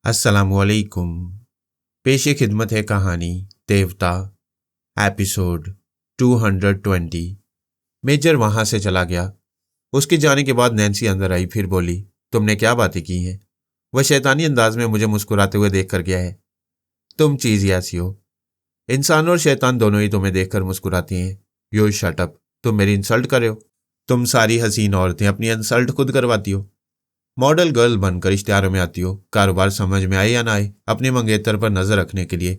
अस्सलामुअलैकुम। पेश खिदमत है कहानी देवता, एपिसोड 220। मेजर वहां से चला गया। उसके जाने के बाद नैन्सी अंदर आई, फिर बोली, तुमने क्या बातें की हैं? वह शैतानी अंदाज में मुझे मुस्कुराते हुए देख कर गया है। तुम चीज ही ऐसी हो, इंसान और शैतान दोनों ही तुम्हें देखकर मुस्कुराती हैं। यू शट अप, तुम मेरी इंसल्ट कर रहे हो। तुम सारी हसीन औरतें अपनी इंसल्ट खुद करवाती हो। मॉडल गर्ल बनकर इश्तिहारों में आती हो, कारोबार समझ में आए या ना आए अपने मंगेतर पर नजर रखने के लिए।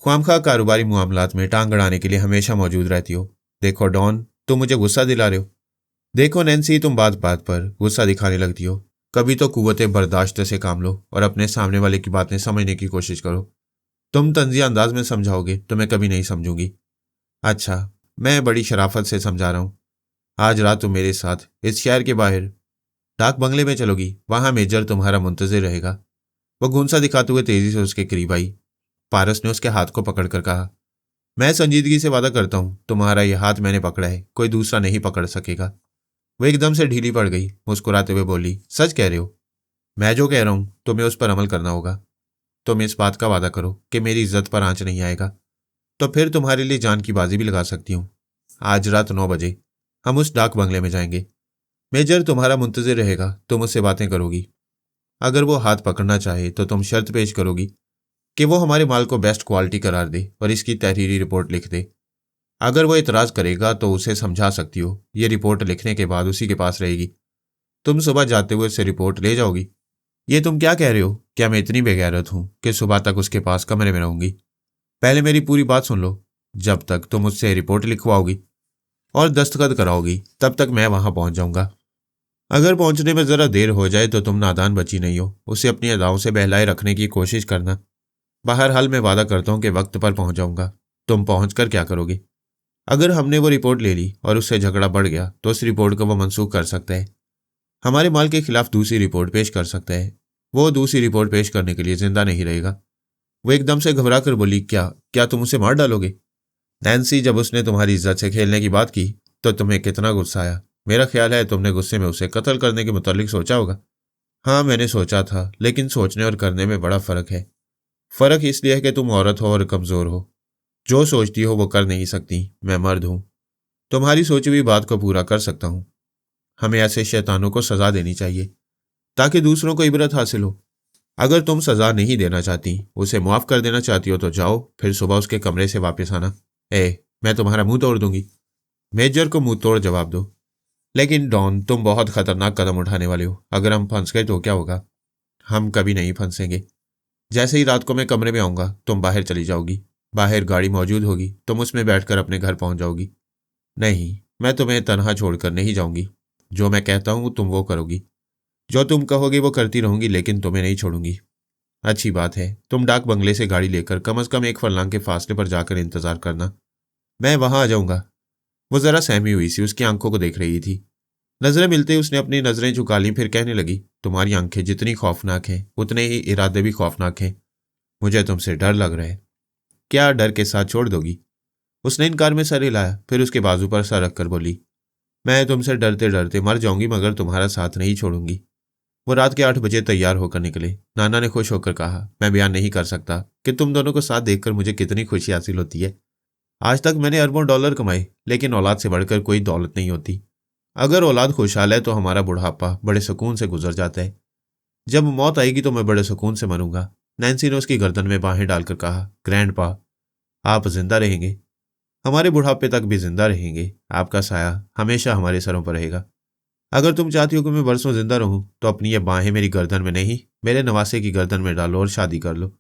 ख्वामखा कारोबारी मामलात में टांग अड़ाने के लिए हमेशा मौजूद रहती हो। देखो डॉन, तुम मुझे गुस्सा दिला रहे हो। देखो नैन्सी, तुम बात बात पर गुस्सा दिखाने लगती हो। कभी तो कुव्वते बर्दाश्त से काम लो और अपने सामने वाले की बातें समझने की कोशिश करो। तुम तंजिया अंदाज में समझाओगे तो मैं कभी नहीं समझूंगी। अच्छा, मैं बड़ी शराफत से समझा रहा हूं। आज रात तुम मेरे साथ इस शहर के बाहर डाक बंगले में चलोगी। वहां मेजर तुम्हारा मुंतजिर रहेगा। वह गुंसा दिखाते हुए तेजी से उसके करीब आई। पारस ने उसके हाथ को पकड़कर कहा, मैं संजीदगी से वादा करता हूं, तुम्हारा यह हाथ मैंने पकड़ा है, कोई दूसरा नहीं पकड़ सकेगा। वह एकदम से ढीली पड़ गई। मुस्कुराते हुए बोली, सच कह रहे हो? मैं जो कह रहा हूं तुम्हें उस पर अमल करना होगा। तुम इस बात का वादा करो कि मेरी इज्जत पर आंच नहीं आएगा, तो फिर तुम्हारे लिए जान की बाजी भी लगा सकती हूँ। आज रात 9 बजे हम उस डाक बंगले में जाएंगे। मेजर तुम्हारा मुंतजिर रहेगा, तुम उससे बातें करोगी। अगर वो हाथ पकड़ना चाहे तो तुम शर्त पेश करोगी कि वो हमारे माल को बेस्ट क्वालिटी करार दे और इसकी तहरीरी रिपोर्ट लिख दे। अगर वो इतराज करेगा तो उसे समझा सकती हो, ये रिपोर्ट लिखने के बाद उसी के पास रहेगी। तुम सुबह जाते हुए उससे रिपोर्ट ले जाओगी। ये तुम क्या कह रहे हो? क्या मैं इतनी बेगैरत हूं कि सुबह तक उसके पास कमरे में रहूंगी? पहले मेरी पूरी बात सुन लो। जब तक तुम उससे रिपोर्ट लिखवाओगी और दस्तखत कराओगी, तब तक मैं वहां पहुंच जाऊंगा। अगर पहुंचने में जरा देर हो जाए तो तुम नादान बची नहीं हो। उसे अपनी अदाओं से बहलाए रखने की कोशिश करना। बहरहाल मैं वादा करता हूं कि वक्त पर पहुंच जाऊंगा। तुम पहुंचकर क्या करोगे? अगर हमने वो रिपोर्ट ले ली और उससे झगड़ा बढ़ गया तो उस रिपोर्ट को वो मनसूख कर सकता है। हमारे माल के खिलाफ दूसरी रिपोर्ट पेश कर सकता है। वो दूसरी रिपोर्ट पेश करने के लिए जिंदा नहीं रहेगा। वो एकदम से घबरा कर बोली, क्या क्या तुम उसे मार डालोगे? नैन्सी, जब उसने तुम्हारी इज्जत से खेलने की बात की तो तुम्हें कितना गुस्सा आया। मेरा ख्याल है तुमने गुस्से में उसे कत्ल करने के मुतालिक सोचा होगा। हाँ, मैंने सोचा था, लेकिन सोचने और करने में बड़ा फर्क है। फर्क इसलिए है कि तुम औरत हो और कमजोर हो। जो सोचती हो वो कर नहीं सकती। मैं मर्द हूं, तुम्हारी सोची हुई बात को पूरा कर सकता हूं। हमें ऐसे शैतानों को सजा देनी चाहिए ताकि दूसरों को इबरत हासिल हो। अगर तुम सजा नहीं देना चाहती, उसे माफ कर देना चाहती हो तो जाओ, फिर सुबह उसके कमरे से वापस आना। मैं तुम्हारा मुंह तोड़ दूंगी। मेजर को मुंह तोड़ जवाब दो। लेकिन डॉन, तुम बहुत खतरनाक कदम उठाने वाले हो। अगर हम फंस गए तो क्या होगा? हम कभी नहीं फंसेंगे। जैसे ही रात को मैं कमरे में आऊंगा, तुम बाहर चली जाओगी। बाहर गाड़ी मौजूद होगी, तुम उसमें बैठकर अपने घर पहुंच जाओगी। नहीं, मैं तुम्हें तनहा छोड़कर नहीं जाऊंगी। जो मैं कहता हूं तुम वो करोगी। जो तुम कहोगे वो करती रहूंगी, लेकिन तुम्हें नहीं छोड़ूंगी। अच्छी बात है, तुम डाक बंगले से गाड़ी लेकर कम से कम 1 फरलांग के फासले पर जाकर इंतजार करना। मैं वहां आ जाऊंगा। वो जरा सहमी हुई सी उसकी आंखों को देख रही थी। नजरें मिलते ही उसने अपनी नजरें झुका लीं, फिर कहने लगी, तुम्हारी आंखें जितनी खौफनाक हैं उतने ही इरादे भी खौफनाक हैं। मुझे तुमसे डर लग रहा है। क्या डर के साथ छोड़ दोगी? उसने इनकार में सर हिलाया, फिर उसके बाजू पर सर रखकर बोली, मैं तुमसे डरते डरते मर जाऊंगी मगर तुम्हारा साथ नहीं छोड़ूंगी। वो रात के 8 बजे तैयार होकर निकले। नाना ने खुश होकर कहा, मैं बयान नहीं कर सकता कि तुम दोनों को साथ देखकर मुझे कितनी खुशी हासिल होती है। आज तक मैंने अरबों डॉलर कमाए, लेकिन औलाद से बढ़कर कोई दौलत नहीं होती। अगर औलाद खुशहाल है तो हमारा बुढ़ापा बड़े सुकून से गुजर जाता है। जब मौत आएगी तो मैं बड़े सुकून से मरूंगा। नैन्सी ने उसकी गर्दन में बाहें डालकर कहा, ग्रैंडपा, आप जिंदा रहेंगे। हमारे बुढ़ापे तक भी जिंदा रहेंगे। आपका साया हमेशा हमारे सरों पर रहेगा। अगर तुम चाहती हो कि मैं बरसों जिंदा रहूं तो अपनी ये बाहें मेरी गर्दन में नहीं, मेरे नवासे की गर्दन में डालो और शादी कर लो।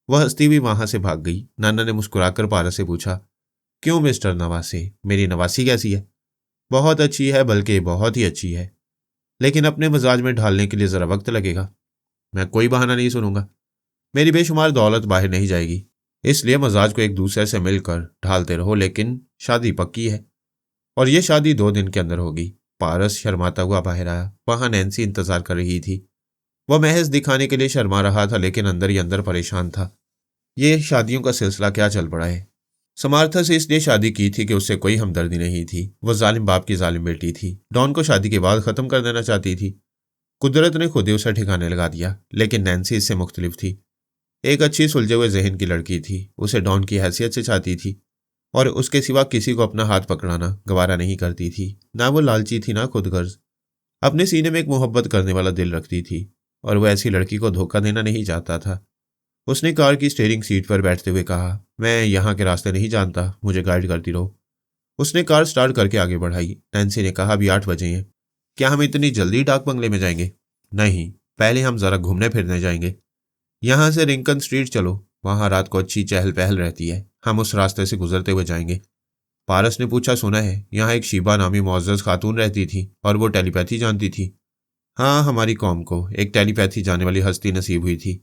वह हंसती हुई वहां से भाग गई। नाना ने मुस्कुराकर पारस से पूछा, क्यों मिस्टर नवासे, मेरी नवासी कैसी है? बहुत अच्छी है, बल्कि बहुत ही अच्छी है, लेकिन अपने मिजाज में ढालने के लिए जरा वक्त लगेगा। मैं कोई बहाना नहीं सुनूंगा। मेरी बेशुमार दौलत बाहर नहीं जाएगी, इसलिए मजाज को एक दूसरे से मिलकर ढालते रहो। लेकिन शादी पक्की है, और यह शादी 2 दिन के अंदर होगी। पारस शर्माता हुआ बाहर आया। वहां नैन्सी इंतजार कर रही थी। वह महज दिखाने के लिए शर्मा रहा था, लेकिन अंदर ही अंदर परेशान था। ये शादियों का सिलसिला क्या चल पड़ा है? समार्था से इसलिए शादी की थी कि उससे कोई हमदर्दी नहीं थी। वह जालिम बाप की जालिम बेटी थी। डॉन को शादी के बाद खत्म कर देना चाहती थी। कुदरत ने खुद ही उसे ठिकाने लगा दिया, लेकिन नैन्सी इससे मुख्तलिफ थी। एक अच्छी सुलझे हुए जहन की लड़की थी, उसे डॉन की हैसियत से चाहती थी और उसके सिवा किसी को अपना हाथ पकड़ाना गवारा नहीं करती थी। ना वो लालची थी ना खुदगर्ज, अपने सीने में एक मोहब्बत करने वाला दिल रखती थी और वो ऐसी लड़की को धोखा देना नहीं चाहता था। उसने कार की स्टीयरिंग सीट पर बैठते हुए कहा, मैं यहाँ के रास्ते नहीं जानता, मुझे गाइड करती रहो। उसने कार स्टार्ट करके आगे बढ़ाई। नैन्सी ने कहा, अभी 8 बजे हैं, क्या हम इतनी जल्दी डाक बंगले में जाएंगे? नहीं, पहले हम जरा घूमने फिरने जाएंगे। यहाँ से रिंकन स्ट्रीट चलो, वहाँ रात को अच्छी चहल पहल रहती है, हम उस रास्ते से गुजरते हुए जाएंगे। पारस ने पूछा, सुना है यहाँ एक शीबा नामी मुअज़्ज़ज़ खातून रहती थी और वो टेलीपैथी जानती थी। हाँ, हमारी कौम को एक टेलीपैथी जाने वाली हस्ती नसीब हुई थी,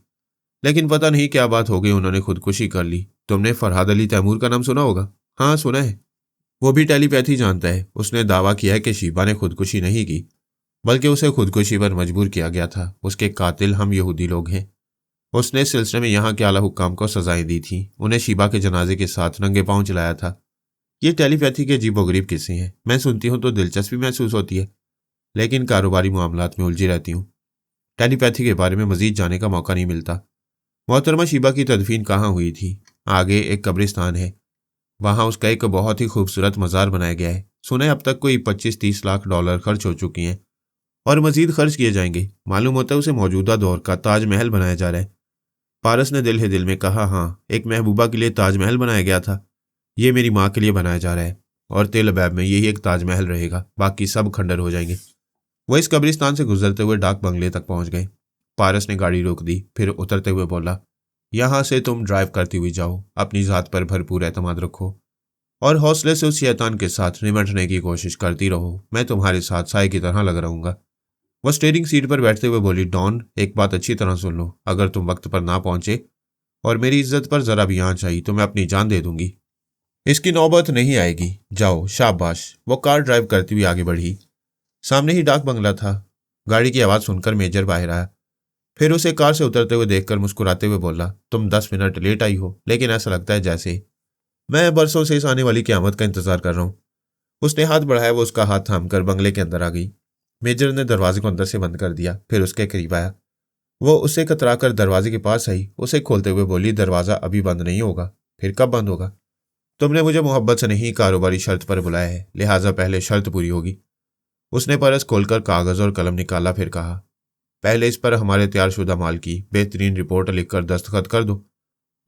लेकिन पता नहीं क्या बात हो गई, उन्होंने खुदकुशी कर ली। तुमने फरहाद अली तैमूर का नाम सुना होगा? हाँ, सुना है। वो भी टेलीपैथी जानता है। उसने दावा किया है कि शीबा ने खुदकुशी नहीं की, बल्कि उसे खुदकुशी पर मजबूर किया गया था। उसके कातिल हम यहूदी लोग हैं। उसने इस सिलसिले में यहाँ के आला हुक्काम को सजाएं दी थी, उन्हें शीबा के जनाजे के साथ नंगे पांव चलाया था। ये टेलीपैथी के अजीबोगरीब किस्से हैं। मैं सुनती हूँ तो दिलचस्पी महसूस होती है, लेकिन कारोबारी मामलात में उलझी रहती हूँ। टेलीपैथी के बारे में मजीद जानने का मौका नहीं मिलता। मोहतरमा शीबा की तदफीन कहाँ हुई थी? आगे एक कब्रिस्तान है, वहाँ उसका एक बहुत ही खूबसूरत मज़ार बनाया गया है। सुना है अब तक कोई 25-30 लाख डॉलर खर्च हो चुकी हैं और मजीद खर्च किए जाएंगे। मालूम होता है उसे मौजूदा दौर का ताजमहल बनाया जा रहा है। पारस ने दिल ही दिल में कहा, हाँ, एक महबूबा के लिए ताजमहल बनाया गया था, ये मेरी माँ के लिए बनाया जा रहा है और तेल अबैब में यही एक ताजमहल रहेगा, बाकी सब खंडर हो जाएंगे। वह इस कब्रिस्तान से गुजरते हुए डाक बंगले तक पहुंच गए। पारस ने गाड़ी रोक दी, फिर उतरते हुए बोला, यहाँ से तुम ड्राइव करती हुई जाओ, अपनी ज़ात पर भरपूर एतमाद रखो और हौसले से उस शैतान के साथ निमटने की कोशिश करती रहो। मैं तुम्हारे साथ साए की तरह लग रहूंगा। वह स्टीयरिंग सीट पर बैठते हुए बोली, डॉन, एक बात अच्छी तरह सुन लो, अगर तुम वक्त पर ना पहुंचे और मेरी इज्जत पर जरा भी आंच आई तो मैं अपनी जान दे दूंगी। इसकी नौबत नहीं आएगी, जाओ, शाबाश। वो कार ड्राइव करती हुई आगे बढ़ी। सामने ही डाक बंगला था। गाड़ी की आवाज़ सुनकर मेजर बाहर आया, फिर उसे कार से उतरते हुए देखकर मुस्कुराते हुए बोला, तुम 10 मिनट लेट आई हो, लेकिन ऐसा लगता है जैसे मैं बरसों से इस आने वाली क़यामत का इंतजार कर रहा हूँ। उसने हाथ बढ़ाया, वो उसका हाथ थामकर बंगले के अंदर आ गई। मेजर ने दरवाजे को अंदर से बंद कर दिया, फिर उसके करीब आया। वो उससे कतराकर दरवाजे के पास आई, उसे खोलते हुए बोली, दरवाज़ा अभी बंद नहीं होगा। फिर कब बंद होगा? तुमने मुझे मोहब्बत से नहीं, कारोबारी शर्त पर बुलाया है, लिहाजा पहले शर्त पूरी होगी। उसने परस खोलकर कागज़ और कलम निकाला, फिर कहा, पहले इस पर हमारे तैयारशुदा माल की बेहतरीन रिपोर्ट लिखकर दस्तखत कर दो।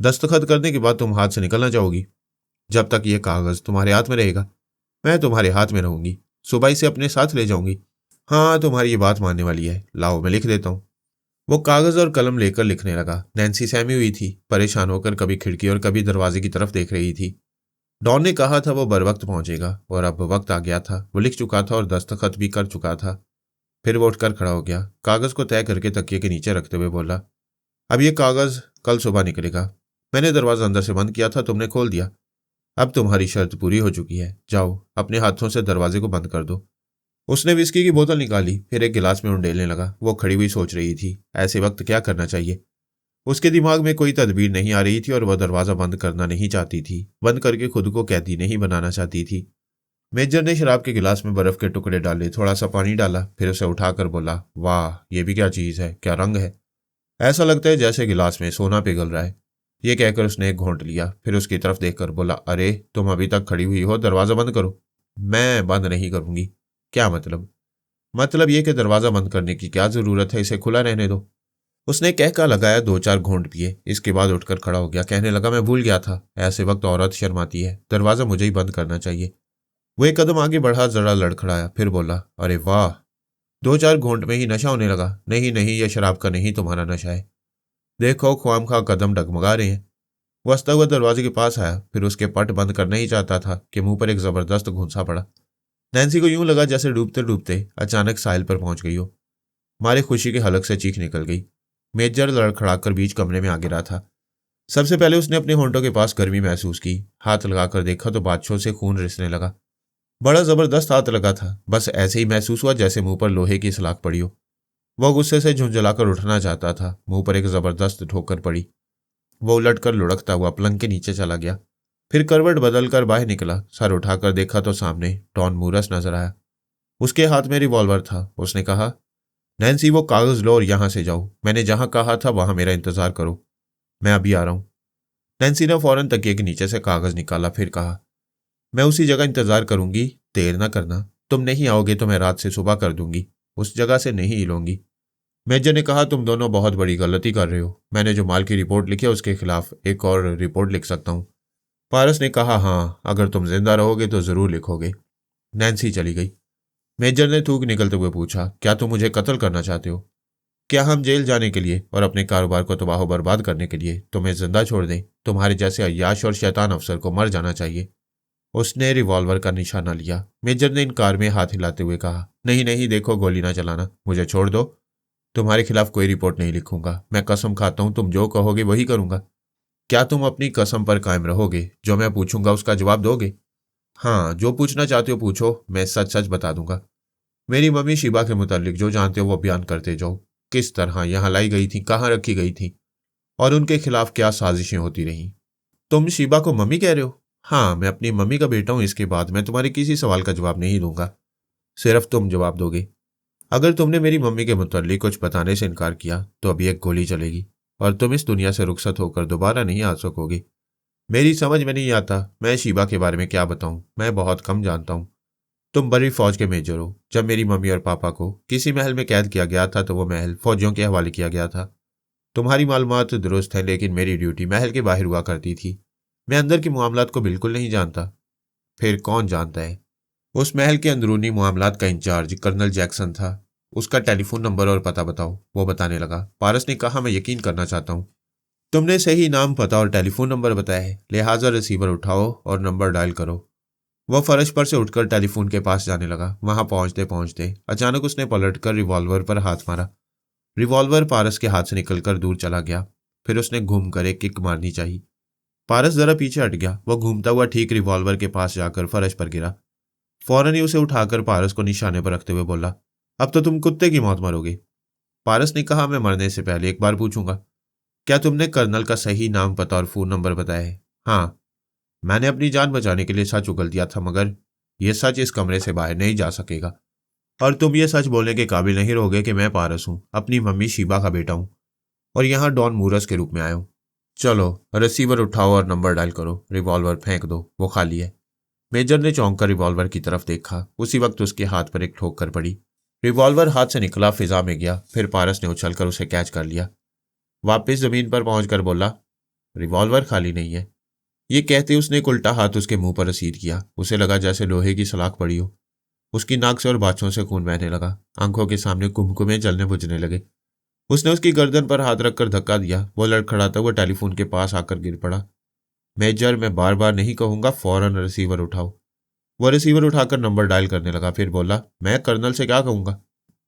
दस्तखत करने के बाद तुम हाथ से निकलना चाहोगी। जब तक ये कागज़ तुम्हारे हाथ में रहेगा, मैं तुम्हारे हाथ में रहूंगी। सुबह इसे अपने साथ ले जाऊंगी। हाँ, तुम्हारी ये बात मानने वाली है। लाओ, मैं लिख देता हूँ। वो कागज़ और कलम लेकर लिखने लगा। नैन्सी सहमी हुई थी, परेशान होकर कभी खिड़की और कभी दरवाजे की तरफ देख रही थी। डॉन ने कहा था वो बर वक्त पहुंचेगा और अब वक्त आ गया था। वो लिख चुका था और दस्तखत भी कर चुका था। फिर वो उठकर खड़ा हो गया, कागज़ को तय करके तकिए के नीचे रखते हुए बोला, अब ये कागज़ कल सुबह निकलेगा। मैंने दरवाज़ा अंदर से बंद किया था, तुमने खोल दिया। अब तुम्हारी शर्त पूरी हो चुकी है, जाओ, अपने हाथों से दरवाजे को बंद कर दो। उसने विस्की की बोतल निकाली, फिर एक गिलास में उंडेलने लगा। वो खड़ी हुई सोच रही थी, ऐसे वक्त क्या करना चाहिए। उसके दिमाग में कोई तदबीर नहीं आ रही थी और वह दरवाज़ा बंद करना नहीं चाहती थी, बंद करके खुद को कैदी नहीं बनाना चाहती थी। मेजर ने शराब के गिलास में बर्फ के टुकड़े डाले, थोड़ा सा पानी डाला, फिर उसे उठाकर बोला, वाह, ये भी क्या चीज़ है, क्या रंग है, ऐसा लगता है जैसे गिलास में सोना पिघल रहा है। ये कहकर उसने एक घोंट लिया, फिर उसकी तरफ देखकर बोला, अरे तुम अभी तक खड़ी हुई हो, दरवाज़ा बंद करो। मैं बंद नहीं करूंगी। क्या मतलब? मतलब ये कि दरवाज़ा बंद करने की क्या ज़रूरत है, इसे खुला रहने दो। उसने कहका लगाया, 2-4 घूंट पिए, इसके बाद उठकर खड़ा हो गया। कहने लगा, मैं भूल गया था, ऐसे वक्त औरत शर्माती है, दरवाज़ा मुझे ही बंद करना चाहिए। वो एक कदम आगे बढ़ा, जरा लड़खड़ाया, फिर बोला, अरे वाह, 2-4 घूंट में ही नशा होने लगा। नहीं नहीं, यह शराब का नहीं, तुम्हारा नशा है। देखो, ख्वामखा कदम डगमगा रहे हैं। वो हंसता हुआ दरवाजे के पास आया, फिर उसके पट बंद करना ही चाहता था कि मुंह पर एक जबरदस्त घुंसा पड़ा। नैन्सी को यूं लगा जैसे डूबते डूबते अचानक साहिल पर पहुंच गई हो। मारे खुशी के हलक से चीख निकल गई। मेजर लड़खड़ाकर बीच कमरे में आ गिरा था। सबसे पहले उसने अपने होंठों के पास गर्मी महसूस की। हाथ लगाकर देखा तो बादशों से खून रिसने लगा। बड़ा जबरदस्त हाथ लगा था, बस ऐसे ही महसूस हुआ जैसे मुंह पर लोहे की सलाख पड़ी हो। वह गुस्से से झुंझलाकर उठना चाहता था, मुंह पर एक जबरदस्त ठोकर पड़ी। वो उलटकर लुढ़कता हुआ पलंग के नीचे चला गया, फिर करवट बदलकर बाहर निकला। सर उठाकर देखा तो सामने डॉन मूरस नजर आया। उसके हाथ में रिवॉल्वर था। उसने कहा, नैन्सी, वो कागज लो और यहां से जाओ। मैंने जहां कहा था वहां मेरा इंतजार करो, मैं अभी आ रहा हूं। नैन्सी ने फौरन तकिए के नीचे से कागज निकाला, फिर कहा, मैं उसी जगह इंतजार करूंगी, देर ना करना। तुम नहीं आओगे तो मैं रात से सुबह कर दूंगी, उस जगह से नहीं हिलूंगी। मेजर ने कहा, तुम दोनों बहुत बड़ी गलती कर रहे हो। मैंने जो माल की रिपोर्ट लिखी है उसके खिलाफ एक और रिपोर्ट लिख सकता हूं। पारस ने कहा, हाँ, अगर तुम जिंदा रहोगे तो जरूर लिखोगे। नैन्सी चली गई। मेजर ने थूक निकलते हुए पूछा, क्या तुम मुझे कत्ल करना चाहते हो? क्या हम जेल जाने के लिए और अपने कारोबार को तबाह बर्बाद करने के लिए तुम्हें जिंदा छोड़ दें? तुम्हारे जैसे अय्याश और शैतान अफसर को मर जाना चाहिए। उसने रिवॉल्वर का निशाना लिया। मेजर ने इनकार में हाथ हिलाते हुए कहा, नहीं नहीं, देखो, गोली ना चलाना, मुझे छोड़ दो। तुम्हारे खिलाफ कोई रिपोर्ट नहीं लिखूंगा। मैं कसम खाता हूं, तुम जो कहोगे वही करूंगा। क्या तुम अपनी कसम पर कायम रहोगे? जो मैं पूछूंगा उसका जवाब दोगे? हाँ, जो पूछना चाहते हो पूछो, मैं सच सच बता दूंगा। मेरी मम्मी शिबा के मुतालिक जो जानते हो वो बयान करते जाओ। किस तरह यहां लाई गई थी, कहाँ रखी गई थी, और उनके खिलाफ क्या साजिशें होती रहीं। तुम शिबा को मम्मी कह रहे हो? हाँ, मैं अपनी मम्मी का बेटा हूं। इसके बाद मैं तुम्हारे किसी सवाल का जवाब नहीं दूंगा, सिर्फ तुम जवाब दोगे। अगर तुमने मेरी मम्मी के मुतालिक कुछ बताने से इनकार किया तो अभी एक गोली चलेगी और तुम इस दुनिया से रुखसत होकर दोबारा नहीं आ सकोगे। मेरी समझ में नहीं आता मैं शिबा के बारे में क्या बताऊं। मैं बहुत कम जानता हूं। तुम बड़ी फौज के मेजर हो। जब मेरी मम्मी और पापा को किसी महल में कैद किया गया था तो वो महल फौजियों के हवाले किया गया था। तुम्हारी मालूमात दुरुस्त है, लेकिन मेरी ड्यूटी महल के बाहर हुआ करती थी। मैं अंदर के मामलात को बिल्कुल नहीं जानता। फिर कौन जानता है? उस महल के अंदरूनी मामलात का इंचार्ज कर्नल जैक्सन था। उसका टेलीफोन नंबर और पता बताओ। वो बताने लगा। पारस ने कहा, मैं यकीन करना चाहता हूँ तुमने सही नाम, पता और टेलीफोन नंबर बताया है, लिहाजा रिसीवर उठाओ और नंबर डायल करो। वह फर्श पर से उठकर टेलीफोन के पास जाने लगा। वहां पहुंचते पहुंचते अचानक उसने पलटकर रिवॉल्वर पर हाथ मारा। रिवॉल्वर पारस के हाथ से निकलकर दूर चला गया। फिर उसने घूमकर एक किक मारनी चाहिए। पारस जरा पीछे हट गया। वह घूमता हुआ ठीक रिवॉल्वर के पास जाकर फर्श पर गिरा। फौरन ही उसे उठाकर पारस को निशाने पर रखते हुए बोला, अब तो तुम कुत्ते की मौत मरोगे। पारस ने कहा, मैं मरने से पहले एक बार पूछूंगा, क्या तुमने कर्नल का सही नाम, पता और फोन नंबर बताया है? हाँ, मैंने अपनी जान बचाने के लिए सच उगल दिया था, मगर यह सच इस कमरे से बाहर नहीं जा सकेगा और तुम ये सच बोलने के काबिल नहीं रहोगे कि मैं पारस हूं, अपनी मम्मी शिबा का बेटा हूं और यहां डॉन मूरस के रूप में आया हूं। चलो, रिसीवर उठाओ और नंबर डायल करो। रिवॉल्वर फेंक दो, वो खाली है। मेजर ने चौंक कर रिवॉल्वर की तरफ देखा। उसी वक्त उसके हाथ पर एक ठोकर पड़ी। रिवॉल्वर हाथ से निकला, फिजा में गया। फिर पारस ने उछलकर उसे कैच कर लिया। वापस जमीन पर पहुंचकर बोला, रिवॉल्वर खाली नहीं है। ये कहते उसने एक उल्टा हाथ उसके मुंह पर रसीद किया। उसे लगा जैसे लोहे की सलाख पड़ी हो। उसकी नाक से और बाछों से खून बहने लगा। आंखों के सामने कुमकुमे जलने बुझने लगे। उसने उसकी गर्दन पर हाथ रखकर धक्का दिया। वो लड़खड़ाता हुआ टेलीफोन के पास आकर गिर पड़ा। मेजर, मैं बार बार नहीं कहूंगा, फौरन रिसीवर उठाओ। वह रिसीवर उठाकर नंबर डायल करने लगा। फिर बोला, मैं कर्नल से क्या कहूंगा?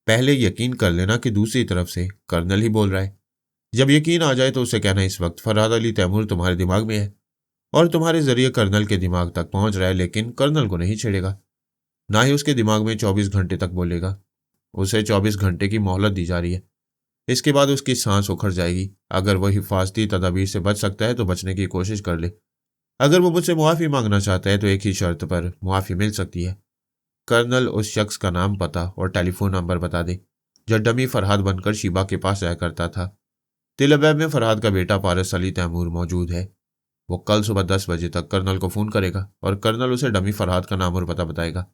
पहले यकीन कर लेना कि दूसरी तरफ से कर्नल ही बोल रहा है। जब यकीन आ जाए तो उसे कहना, इस वक्त फरहाद अली तैमूर तुम्हारे दिमाग में है और तुम्हारे जरिए कर्नल के दिमाग तक पहुंच रहा है, लेकिन कर्नल को नहीं छेड़ेगा, ना ही उसके दिमाग में 24 घंटे तक बोलेगा। उसे 24 घंटे की मोहलत दी जा रही है। इसके बाद उसकी सांस उखड़ जाएगी। अगर वह हिफाजती तदाबीर से बच सकता है तो बचने की कोशिश कर ले। अगर वो मुझसे मुआफ़ी मांगना चाहता है तो एक ही शर्त पर मुआफ़ी मिल सकती है। कर्नल उस शख्स का नाम, पता और टेलीफोन नंबर बता दे जो डमी फरहाद बनकर शिबा के पास जाया करता था। तिलबैब में फरहाद का बेटा पारस अली तैमूर मौजूद है। वो कल सुबह 10 बजे तक कर्नल को फ़ोन करेगा और कर्नल उसे डमी फरहाद का नाम और पता बताएगा।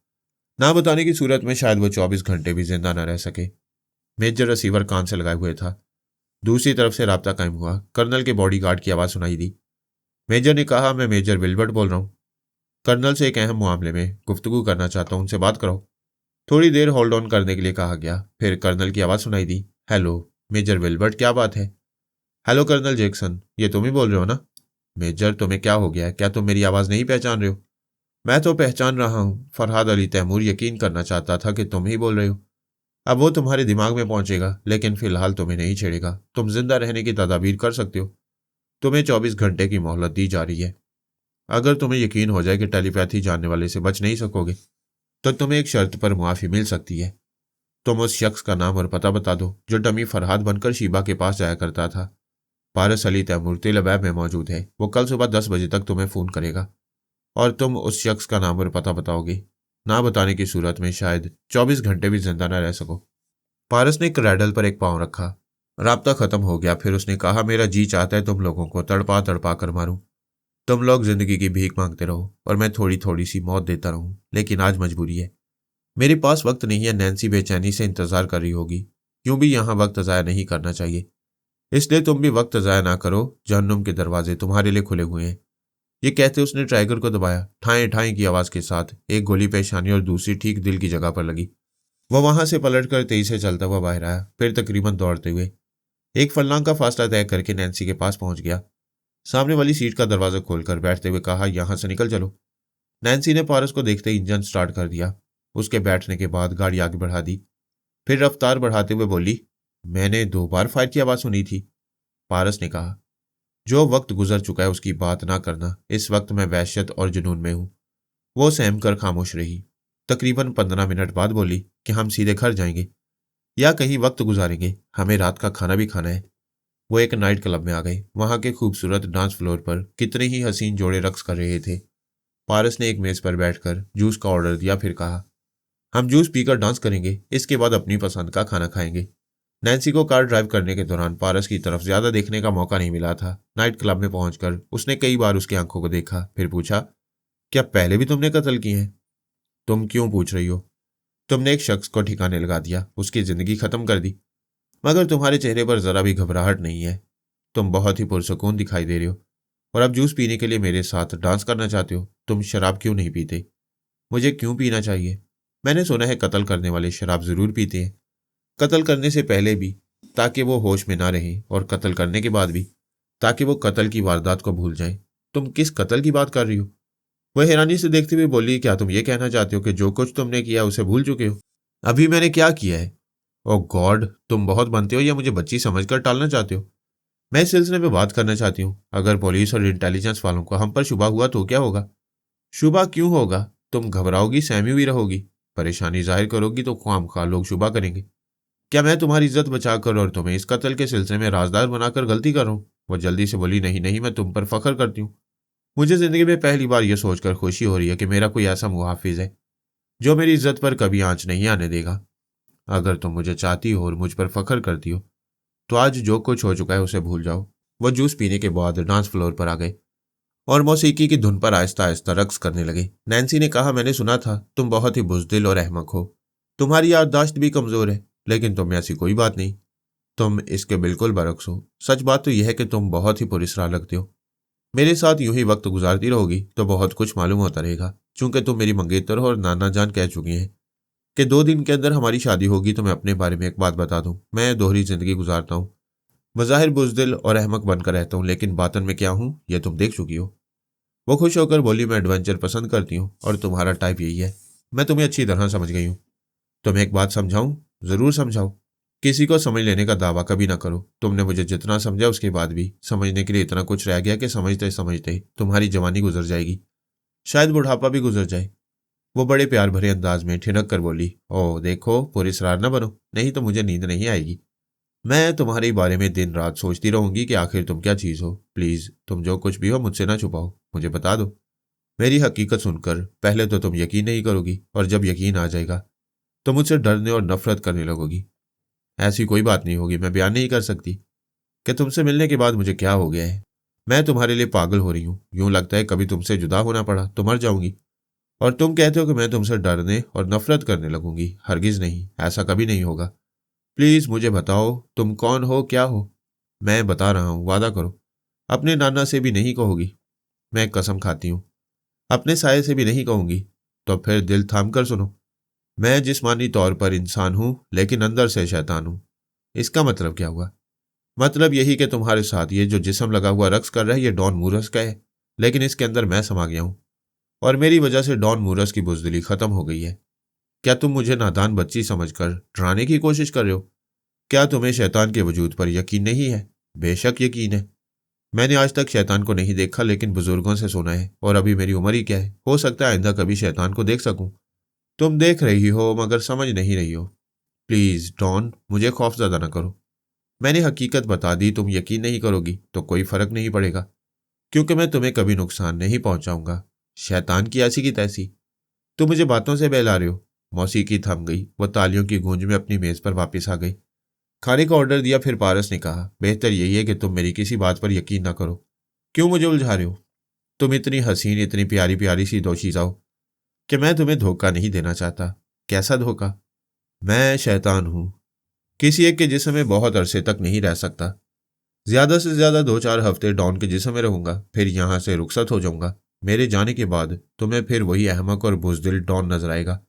ना बताने की सूरत में शायद वो 24 घंटे भी जिंदा न रह सके। मेजर रिसीवर कान से लगाए हुए था। दूसरी तरफ से राब्ता कायम हुआ। कर्नल के बॉडीगार्ड की आवाज़ सुनाई दी। मेजर ने कहा, मैं मेजर विल्बर्ट बोल रहा हूँ। कर्नल से एक अहम मामले में गुफ्तगू करना चाहता हूँ, उनसे बात कराओ। थोड़ी देर होल्ड ऑन करने के लिए कहा गया। फिर कर्नल की आवाज़ सुनाई दी, हेलो मेजर विल्बर्ट, क्या बात है? हेलो कर्नल जैक्सन, ये तुम ही बोल रहे हो ना? मेजर, तुम्हें क्या हो गया है? क्या तुम मेरी आवाज़ नहीं पहचान रहे हो? मैं तो पहचान रहा हूँ। फरहाद अली तैमूर यकीन करना चाहता था कि तुम ही बोल रहे हो। अब वो तुम्हारे दिमाग में पहुंचेगा, लेकिन फिलहाल तुम्हें नहीं छेड़ेगा। तुम जिंदा रहने की तदाबीर कर सकते हो। तुम्हें 24 घंटे की मोहलत दी जा रही है। अगर तुम्हें यकीन हो जाए कि टेलीपैथी जानने वाले से बच नहीं सकोगे तो तुम्हें एक शर्त पर मुआफ़ी मिल सकती है। तुम उस शख्स का नाम और पता बता दो जो डमी फरहाद बनकर शिबा के पास जाया करता था। पारस अली तैमूर तिलबैब में मौजूद है। वो कल सुबह 10 बजे तक तुम्हें फ़ोन करेगा और तुम उस शख्स का नाम और पता बताओगे। ना बताने की सूरत में शायद 24 घंटे भी जिंदा न रह सको। पारस ने क्रैडल पर एक पांव रखा। राब्ता खत्म हो गया। फिर उसने कहा, मेरा जी चाहता है तुम लोगों को तड़पा तड़पा कर मारूं। तुम लोग जिंदगी की भीख मांगते रहो और मैं थोड़ी थोड़ी सी मौत देता रहूं, लेकिन आज मजबूरी है। मेरे पास वक्त नहीं है। नैन्सी बेचैनी से इंतजार कर रही होगी। यूं भी यहां वक्त ज़ाया नहीं करना चाहिए, इसलिए तुम भी वक्त ज़ाया ना करो। जहन्नुम के दरवाजे तुम्हारे लिए खुले हुए हैं। ये कहते उसने ट्राइगर को दबाया। ठाएं ठाएं की आवाज के साथ एक गोली पेशानी और दूसरी ठीक दिल की जगह पर लगी। वह वहां से पलटकर तेजी से चलता हुआ बाहर आया। फिर तकरीबन दौड़ते हुए एक फर्लांग का फासला तय करके नैन्सी के पास पहुंच गया। सामने वाली सीट का दरवाजा खोलकर बैठते हुए कहा, यहां से निकल चलो। नैन्सी ने पारस को देखते ही इंजन स्टार्ट कर दिया। उसके बैठने के बाद गाड़ी आगे बढ़ा दी। फिर रफ्तार बढ़ाते हुए बोली, मैंने 2 बार फायर की आवाज सुनी थी। पारस ने कहा, जो वक्त गुजर चुका है उसकी बात ना करना। इस वक्त मैं वहशत और जुनून में हूं। वो सहम कर खामोश रही। तकरीबन 15 मिनट बाद बोली कि हम सीधे घर जाएंगे या कहीं वक्त गुजारेंगे। हमें रात का खाना भी खाना है। वो एक नाइट क्लब में आ गए। वहां के खूबसूरत डांस फ्लोर पर कितने ही हसीन जोड़े रक्स कर रहे थे। पारस ने एक मेज पर बैठकर जूस का ऑर्डर दिया। फिर कहा, हम जूस पीकर डांस करेंगे, इसके बाद अपनी पसंद का खाना खाएंगे। नैन्सी को कार ड्राइव करने के दौरान पारस की तरफ ज्यादा देखने का मौका नहीं मिला था। नाइट क्लब में पहुंचकर उसने कई बार उसकी आंखों को देखा। फिर पूछा, क्या पहले भी तुमने कत्ल किए हैं? तुम क्यों पूछ रही हो? तुमने एक शख्स को ठिकाने लगा दिया, उसकी जिंदगी खत्म कर दी, मगर तुम्हारे चेहरे पर जरा भी घबराहट नहीं है। तुम बहुत ही पुरसुकून दिखाई दे रहे हो और अब जूस पीने के लिए मेरे साथ डांस करना चाहते हो। तुम शराब क्यों नहीं पीते? मुझे क्यों पीना चाहिए? मैंने सुना है कत्ल करने वाले शराब जरूर पीते हैं, कत्ल करने से पहले भी ताकि वो होश में ना रहें, और कत्ल करने के बाद भी ताकि वो कत्ल की वारदात को भूल जाएं। तुम किस कत्ल की बात कर रही हो? वह हैरानी से देखते हुए बोली, क्या तुम ये कहना चाहते हो कि जो कुछ तुमने किया उसे भूल चुके हो? अभी मैंने क्या किया है? ओ गॉड, तुम बहुत बनते हो या मुझे बच्ची समझकर टालना चाहते हो? मैं इस सिलसिले में बात करना चाहती हूँ। अगर पुलिस और इंटेलिजेंस वालों को हम पर शुबा हुआ तो क्या होगा? शुबा क्यों होगा? तुम घबराओगी, सहमी हुई रहोगी, परेशानी जाहिर करोगी तो ख्वामख्वाह लोग शुबा करेंगे। क्या मैं तुम्हारी इज्जत बचाकर और तुम्हें इस कत्ल के सिलसिले में राजदार बनाकर गलती कर रहा हूँ? वह जल्दी से बोली, नहीं नहीं, मैं तुम पर फख्र करती हूँ। मुझे जिंदगी में पहली बार यह सोचकर खुशी हो रही है कि मेरा कोई ऐसा मुहाफिज है जो मेरी इज्जत पर कभी आंच नहीं आने देगा। अगर तुम मुझे चाहती हो और मुझ पर फख्र करती हो तो आज जो कुछ हो चुका है उसे भूल जाओ। वह जूस पीने के बाद डांस फ्लोर पर आ गए और मौसीकी की धुन पर आहिस्ता आहिस्ता रक्स करने लगे। नैन्सी ने कहा, मैंने सुना था तुम बहुत ही बुज़दिल और अहमक हो। तुम्हारी याददाश्त भी कमजोर है, लेकिन तुम में ऐसी कोई बात नहीं। तुम इसके बिल्कुल बरक्स हो। सच बात तो यह है कि तुम बहुत ही पुरस्कार लगते हो। मेरे साथ यूं ही वक्त गुजारती रहोगी तो बहुत कुछ मालूम होता रहेगा। चूंकि तुम मेरी मंगेतर हो और नाना जान कह चुकी हैं कि 2 दिन के अंदर हमारी शादी होगी, तो मैं अपने बारे में एक बात बता दूं। मैं दोहरी जिंदगी गुजारता हूं। बज़ाहिर बुज़दिल और अहमक बनकर रहता हूं, लेकिन बातन में क्या हूं यह तुम देख चुकी हो। वो खुश होकर बोली, मैं एडवेंचर पसंद करती हूँ और तुम्हारा टाइप यही है। मैं तुम्हें अच्छी तरह समझ गई हूँ। तुम्हें एक बात समझाऊं? जरूर समझाओ। किसी को समझ लेने का दावा कभी ना करो। तुमने मुझे जितना समझा उसके बाद भी समझने के लिए इतना कुछ रह गया कि समझते समझते तुम्हारी जवानी गुजर जाएगी, शायद बुढ़ापा भी गुजर जाए। वो बड़े प्यार भरे अंदाज में ठिनक कर बोली, ओह देखो, पूरी सरार ना बनो, नहीं तो मुझे नींद नहीं आएगी। मैं तुम्हारे बारे में दिन रात सोचती रहूंगी कि आखिर तुम क्या चीज हो। प्लीज तुम जो कुछ भी हो मुझसे ना छुपाओ, मुझे बता दो। मेरी हकीकत सुनकर पहले तो तुम यकीन नहीं करोगी, और जब यकीन आ जाएगा तो मुझसे डरने और नफरत करने लगोगी। ऐसी कोई बात नहीं होगी, मैं बयान नहीं कर सकती कि तुमसे मिलने के बाद मुझे क्या हो गया है। मैं तुम्हारे लिए पागल हो रही हूँ। यूं लगता है कभी तुमसे जुदा होना पड़ा तो मर जाऊंगी, और तुम कहते हो कि मैं तुमसे डरने और नफरत करने लगूंगी। हरगिज नहीं, ऐसा कभी नहीं होगा। प्लीज मुझे बताओ, तुम कौन हो, क्या हो? मैं बता रहा हूं, वादा करो। अपने नाना से भी नहीं कहोगी? मैं कसम खाती हूं। अपने साये से भी नहीं कहूंगी? तो फिर दिल थाम कर सुनो। मैं जिस्मानी तौर पर इंसान हूं, लेकिन अंदर से शैतान हूं। इसका मतलब क्या हुआ? मतलब यही कि तुम्हारे साथ ये जो जिस्म लगा हुआ रक्स कर रहा है, ये डॉन मूरस का है, लेकिन इसके अंदर मैं समा गया हूं, और मेरी वजह से डॉन मूरस की बुजदिली खत्म हो गई है। क्या तुम मुझे नादान बच्ची समझकर डराने की कोशिश कर रहे हो? क्या तुम्हें शैतान के वजूद पर यकीन नहीं है? बेशक यकीन है। मैंने आज तक शैतान को नहीं देखा, लेकिन बुजुर्गों से सुना है, और अभी मेरी उम्र ही क्या है, हो सकता है आइंदा कभी शैतान को देख सकूं। तुम देख रही हो मगर समझ नहीं रही हो। प्लीज डॉन, मुझे खौफजदा न करो। मैंने हकीकत बता दी, तुम यकीन नहीं करोगी तो कोई फर्क नहीं पड़ेगा, क्योंकि मैं तुम्हें कभी नुकसान नहीं पहुंचाऊंगा। शैतान की ऐसी की तैसी। तुम मुझे बातों से बहला रहे हो। मौसीकी थम गई। वह तालियों की गूंज में अपनी मेज पर वापस आ गई। खाने का ऑर्डर दिया। फिर पारस ने कहा, बेहतर यही है कि तुम मेरी किसी बात पर यकीन ना करो। क्यों मुझे उलझा रहे हो? तुम इतनी हसीन, इतनी प्यारी प्यारी सी दोशीज़ा हो कि मैं तुम्हें धोखा नहीं देना चाहता। कैसा धोखा? मैं शैतान हूं, किसी एक के जिस्म में बहुत अरसे तक नहीं रह सकता। ज्यादा से ज्यादा 2-4 हफ्ते डॉन के जिस्म में रहूंगा, फिर यहां से रुखसत हो जाऊंगा। मेरे जाने के बाद तुम्हें फिर वही अहमक और बुज़दिल डॉन नजर आएगा।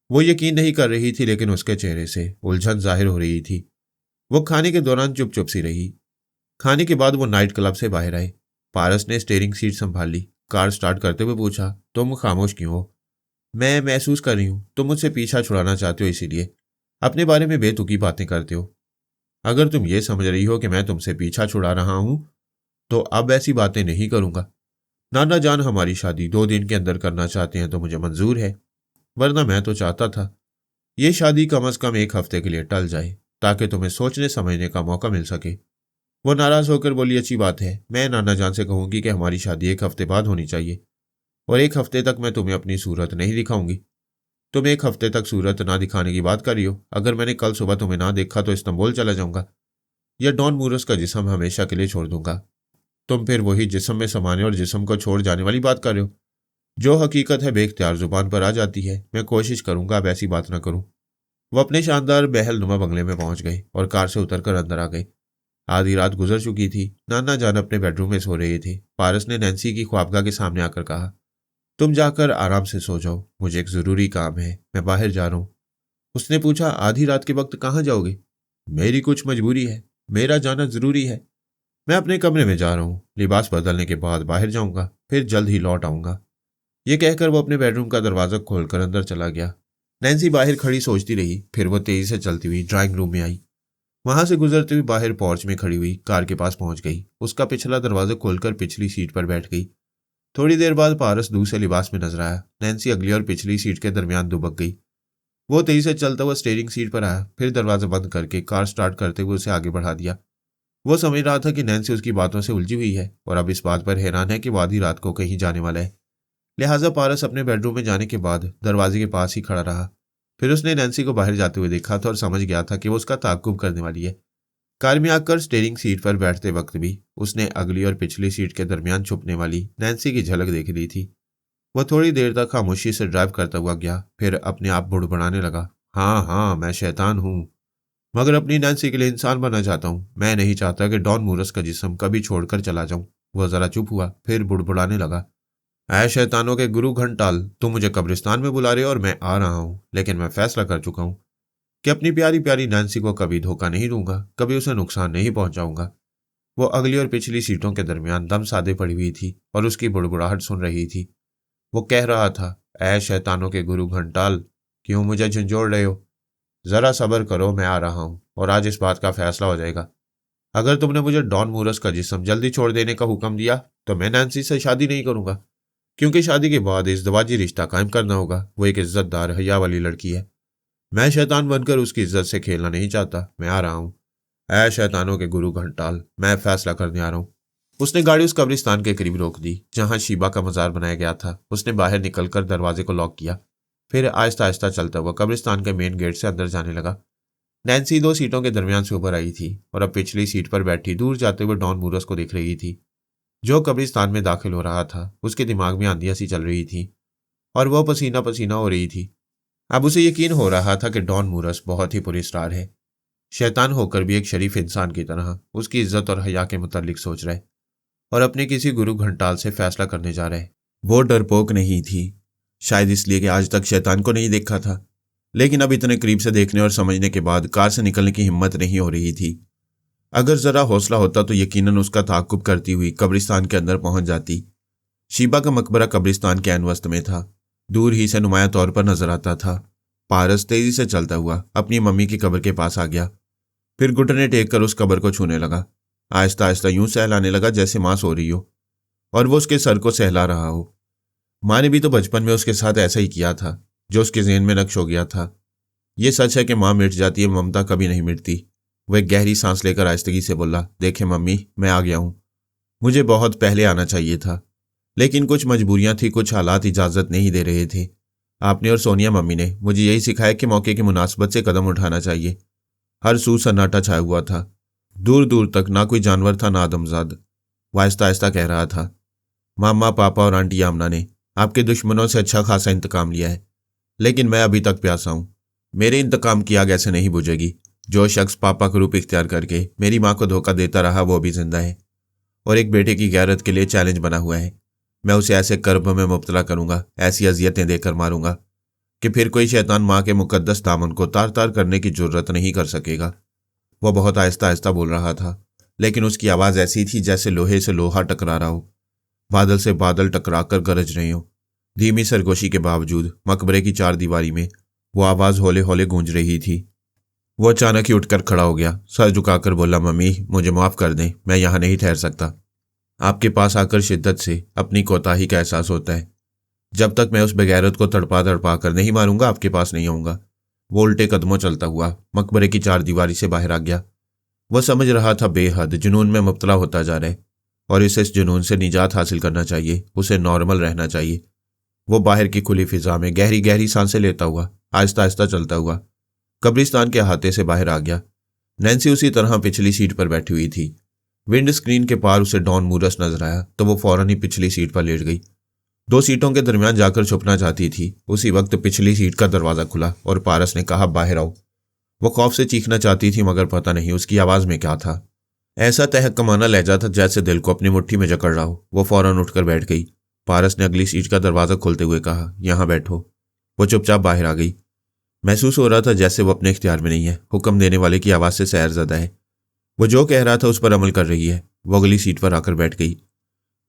वो यकीन नहीं कर रही थी, लेकिन उसके चेहरे से उलझन जाहिर हो रही थी। वो खाने के दौरान चुप चुप सी रही। खाने के बाद वो नाइट क्लब से बाहर आए। पारस ने स्टीयरिंग सीट संभाल ली। कार स्टार्ट करते हुए पूछा, तुम खामोश क्यों हो? मैं महसूस कर रही हूं तुम मुझसे पीछा छुड़ाना चाहते हो, इसीलिए अपने बारे में बेतुकी बातें करते हो। अगर तुम ये समझ रही हो कि मैं तुमसे पीछा छुड़ा रहा हूं तो अब ऐसी बातें नहीं करूंगा। नाना जान हमारी शादी 2 दिन के अंदर करना चाहते हैं तो मुझे मंजूर है, वरना मैं तो चाहता था ये शादी कम से कम 1 हफ्ते के लिए टल जाए, ताकि तुम्हें सोचने समझने का मौका मिल सके। वो नाराज होकर बोली, अच्छी बात है, मैं नाना जान से कहूंगी कि हमारी शादी 1 हफ्ते बाद होनी चाहिए, और 1 हफ्ते तक मैं तुम्हें अपनी सूरत नहीं दिखाऊंगी। तुम 1 हफ्ते तक सूरत ना दिखाने की बात कर रही हो। अगर मैंने कल सुबह तुम्हें ना देखा तो इस्तांबुल चला जाऊंगा या डॉन मूरस का जिस्म हमेशा के लिए छोड़ दूंगा। तुम फिर वही जिस्म में समाने और जिस्म को छोड़ जाने वाली बात कर रहे हो। जो हकीकत है बेख्तियार जुबान पर आ जाती है। मैं कोशिश करूंगा अब ऐसी बात ना करूं। वो अपने शानदार बहलनुमा बंगले में पहुंच गए और कार से उतरकर अंदर आ गए। आधी रात गुजर चुकी थी। नाना जान अपने बेडरूम में सो रहे थे। पारस ने नैन्सी की ख्वाबगाह के सामने आकर कहा, तुम जाकर आराम से सो जाओ, मुझे एक जरूरी काम है, मैं बाहर जा रहा हूं। उसने पूछा, आधी रात के वक्त कहाँ जाओगे? मेरी कुछ मजबूरी है, मेरा जाना जरूरी है। मैं अपने कमरे में जा रहा हूँ, लिबास बदलने के बाद बाहर जाऊंगा, फिर जल्द ही लौट आऊंगा। ये कहकर वो अपने बेडरूम का दरवाजा खोलकर अंदर चला गया। नैन्सी बाहर खड़ी सोचती रही। फिर वो तेजी से चलती हुई ड्राइंग रूम में आई। वहां से गुजरती हुई बाहर पोर्च में खड़ी हुई कार के पास पहुंच गई। उसका पिछला दरवाजा खोलकर पिछली सीट पर बैठ गई। थोड़ी देर बाद पारस दूसरे लिबास में नजर आया। नैन्सी अगली और पिछली सीट के दरमियान दुबक गई। वो तेजी से चलता हुआ स्टीयरिंग सीट पर आया, फिर दरवाजा बंद करके कार स्टार्ट करते हुए उसे आगे बढ़ा दिया। वो समझ रहा था कि नैन्सी उसकी बातों से उलझी हुई है और अब इस बात पर हैरान है कि वो आधी रात को कहीं जाने वाला है। लिहाजा पारस अपने बेडरूम में जाने के बाद दरवाजे के पास ही खड़ा रहा। फिर उसने नैन्सी को बाहर जाते हुए देखा था और समझ गया था कि वो उसका ताक़ुब करने वाली है। कार में आकर स्टीयरिंग सीट पर बैठते वक्त भी उसने अगली और पिछली सीट के दरमियान छुपने वाली नैन्सी की झलक देख ली थी। वह थोड़ी देर तक खामोशी से ड्राइव करता हुआ गया, फिर अपने आप बुड़बुड़ाने लगा, हाँ हाँ मैं शैतान हूँ, मगर अपनी नैन्सी के लिए इंसान बनना चाहता हूँ। मैं नहीं चाहता कि डॉन मूरस का जिस्म कभी छोड़कर चला जाऊं। वह जरा चुप हुआ, फिर बुड़बुड़ाने लगा, ऐ शैतानों के गुरु घंटाल, तुम मुझे कब्रिस्तान में बुला रहे हो और मैं आ रहा हूँ, लेकिन मैं फैसला कर चुका हूँ कि अपनी प्यारी प्यारी नैन्सी को कभी धोखा नहीं दूंगा, कभी उसे नुकसान नहीं पहुंचाऊंगा। वो अगली और पिछली सीटों के दरमियान दम साधे पड़ी हुई थी और उसकी बुड़बुड़ाहट सुन रही थी। वो कह रहा था, ऐ शैतानों के गुरु घंटाल, क्यों मुझे झंझोड़ रहे हो? जरा सब्र करो, मैं आ रहा हूं और आज इस बात का फैसला हो जाएगा। अगर तुमने मुझे डॉन मूरस का जिस्म जल्दी छोड़ देने का हुक्म दिया तो मैं नैन्सी से शादी नहीं करूंगा, क्योंकि शादी के बाद इज़्दिवाजी रिश्ता कायम करना होगा। वो एक इज्जतदार हया वाली लड़की है। मैं शैतान बनकर उसकी इज्जत से खेलना नहीं चाहता। मैं आ रहा हूं। ऐ शैतानों के गुरु घंटाल, मैं फैसला करने आ रहा हूं। उसने गाड़ी उस कब्रिस्तान के करीब रोक दी जहां शीबा का मजार बनाया गया था। उसने बाहर निकलकर दरवाजे को लॉक किया, फिर आहिस्ता आहिस्ता चलता हुआ कब्रिस्तान के मेन गेट से अंदर जाने लगा। नैन्सी 2 सीटों के दरमियान से ऊपर आई थी और अब पिछली सीट पर बैठी दूर जाते हुए डॉन मूरस को देख रही थी, जो कब्रिस्तान में दाखिल हो रहा था। उसके दिमाग में आंधियां सी चल रही थी और वह पसीना पसीना हो रही थी। अब उसे यकीन हो रहा था कि डॉन मूरस बहुत ही पुरस्कार है। शैतान होकर भी एक शरीफ इंसान की तरह उसकी इज्जत और हया के मुतालिक सोच रहा है और अपने किसी गुरु घंटाल से फैसला करने जा रहे। वो डरपोक नहीं थी, शायद इसलिए कि आज तक शैतान को नहीं देखा था, लेकिन अब इतने करीब से देखने और समझने के बाद कार से निकलने की हिम्मत नहीं हो रही थी। अगर जरा हौसला होता तो यकीनन उसका ताक़ुब करती हुई कब्रिस्तान के अंदर पहुंच जाती। शीबा का मकबरा कब्रिस्तान के अनवस्त में था, दूर ही से नुमाया तौर पर नजर आता था। पारस तेजी से चलता हुआ अपनी मम्मी की कब्र के पास आ गया, फिर घुटने टेक कर उस कब्र को छूने लगा। आहिस्ता आहिस्ता यूं सहलाने लगा जैसे मां सो रही हो और वो उसके सर को सहला रहा हो। मां ने भी तो बचपन में उसके साथ ऐसा ही किया था, जो उसके ज़हन में नक्श हो गया था। ये सच है कि मां मिट जाती है, ममता कभी नहीं मिटती। वह एक गहरी सांस लेकर आहिस्तगी से बोला, देखे मम्मी, मैं आ गया हूं। मुझे बहुत पहले आना चाहिए था, लेकिन कुछ मजबूरियां थी, कुछ हालात इजाजत नहीं दे रहे थे। आपने और सोनिया मम्मी ने मुझे यही सिखाया कि मौके की मुनासिबत से कदम उठाना चाहिए। हर सू सन्नाटा छाया हुआ था। दूर दूर तक ना कोई जानवर था ना आदमजाद। वो आहिस्ता आहिस्ता कह रहा था, मामा, पापा और आंटी आमना ने आपके दुश्मनों से अच्छा खासा इंतकाम लिया है, लेकिन मैं अभी तक प्यासा हूं। मेरे इंतकाम की आग ऐसे नहीं बुझेगी। जो शख्स पापा का रूप इख्तियार करके मेरी माँ को धोखा देता रहा वो भी जिंदा है और एक बेटे की गैरत के लिए चैलेंज बना हुआ है। मैं उसे ऐसे कर्ब में मुब्तला करूंगा, ऐसी अजियतें देकर मारूंगा कि फिर कोई शैतान माँ के मुकद्दस दामन को तार तार करने की जुर्रत नहीं कर सकेगा। वह बहुत आहिस्ता आहिस्ता बोल रहा था, लेकिन उसकी आवाज़ ऐसी थी जैसे लोहे से लोहा टकरा रहा हो, बादल से बादल टकराकर गरज रहे हो। धीमी सरगोशी के बावजूद मकबरे की चार दीवारी में वो आवाज़ हौले हौले गूंज रही थी। वो अचानक ही उठकर खड़ा हो गया, सर झुकाकर बोला, मम्मी मुझे माफ़ कर दें, मैं यहाँ नहीं ठहर सकता। आपके पास आकर शिद्दत से अपनी कोताही का एहसास होता है। जब तक मैं उस बेगैरत को तड़पा तड़पा कर नहीं मारूंगा आपके पास नहीं आऊंगा। वो उल्टे कदमों चलता हुआ मकबरे की चार दीवारी से बाहर आ गया। वह समझ रहा था बेहद जुनून में मुब्तला होता जा रहा है और इसे इस जुनून से निजात हासिल करना चाहिए, उसे नॉर्मल रहना चाहिए। वो बाहर की खुली फिजा में गहरी गहरी सांसें लेता हुआ आहिस्ता आहिस्ता चलता हुआ कब्रिस्तान के अहाते से बाहर आ गया। नैन्सी उसी तरह पिछली सीट पर बैठी हुई थी। विंड स्क्रीन के पार उसे डॉन मूरस नजर आया तो वो फौरन ही पिछली सीट पर लेट गई। दो सीटों के दरमियान जाकर छुपना चाहती थी। उसी वक्त पिछली सीट का दरवाजा खुला और पारस ने कहा, बाहर आओ। वो खौफ से चीखना चाहती थी मगर पता नहीं उसकी आवाज में क्या था। ऐसा तहकमाना लहजा था जैसे दिल को अपनी मुट्ठी में जकड़ रहा हो। वो फौरन उठकर बैठ गई। पारस ने अगली सीट का दरवाजा खोलते हुए कहा, यहाँ बैठो। वो चुपचाप बाहर आ गई। महसूस हो रहा था जैसे वो अपने इख्तियार में नहीं है, हुक्म देने वाले की आवाज़ से सैरज़दा है। वो जो कह रहा था उस पर अमल कर रही है। वो अगली सीट पर आकर बैठ गई।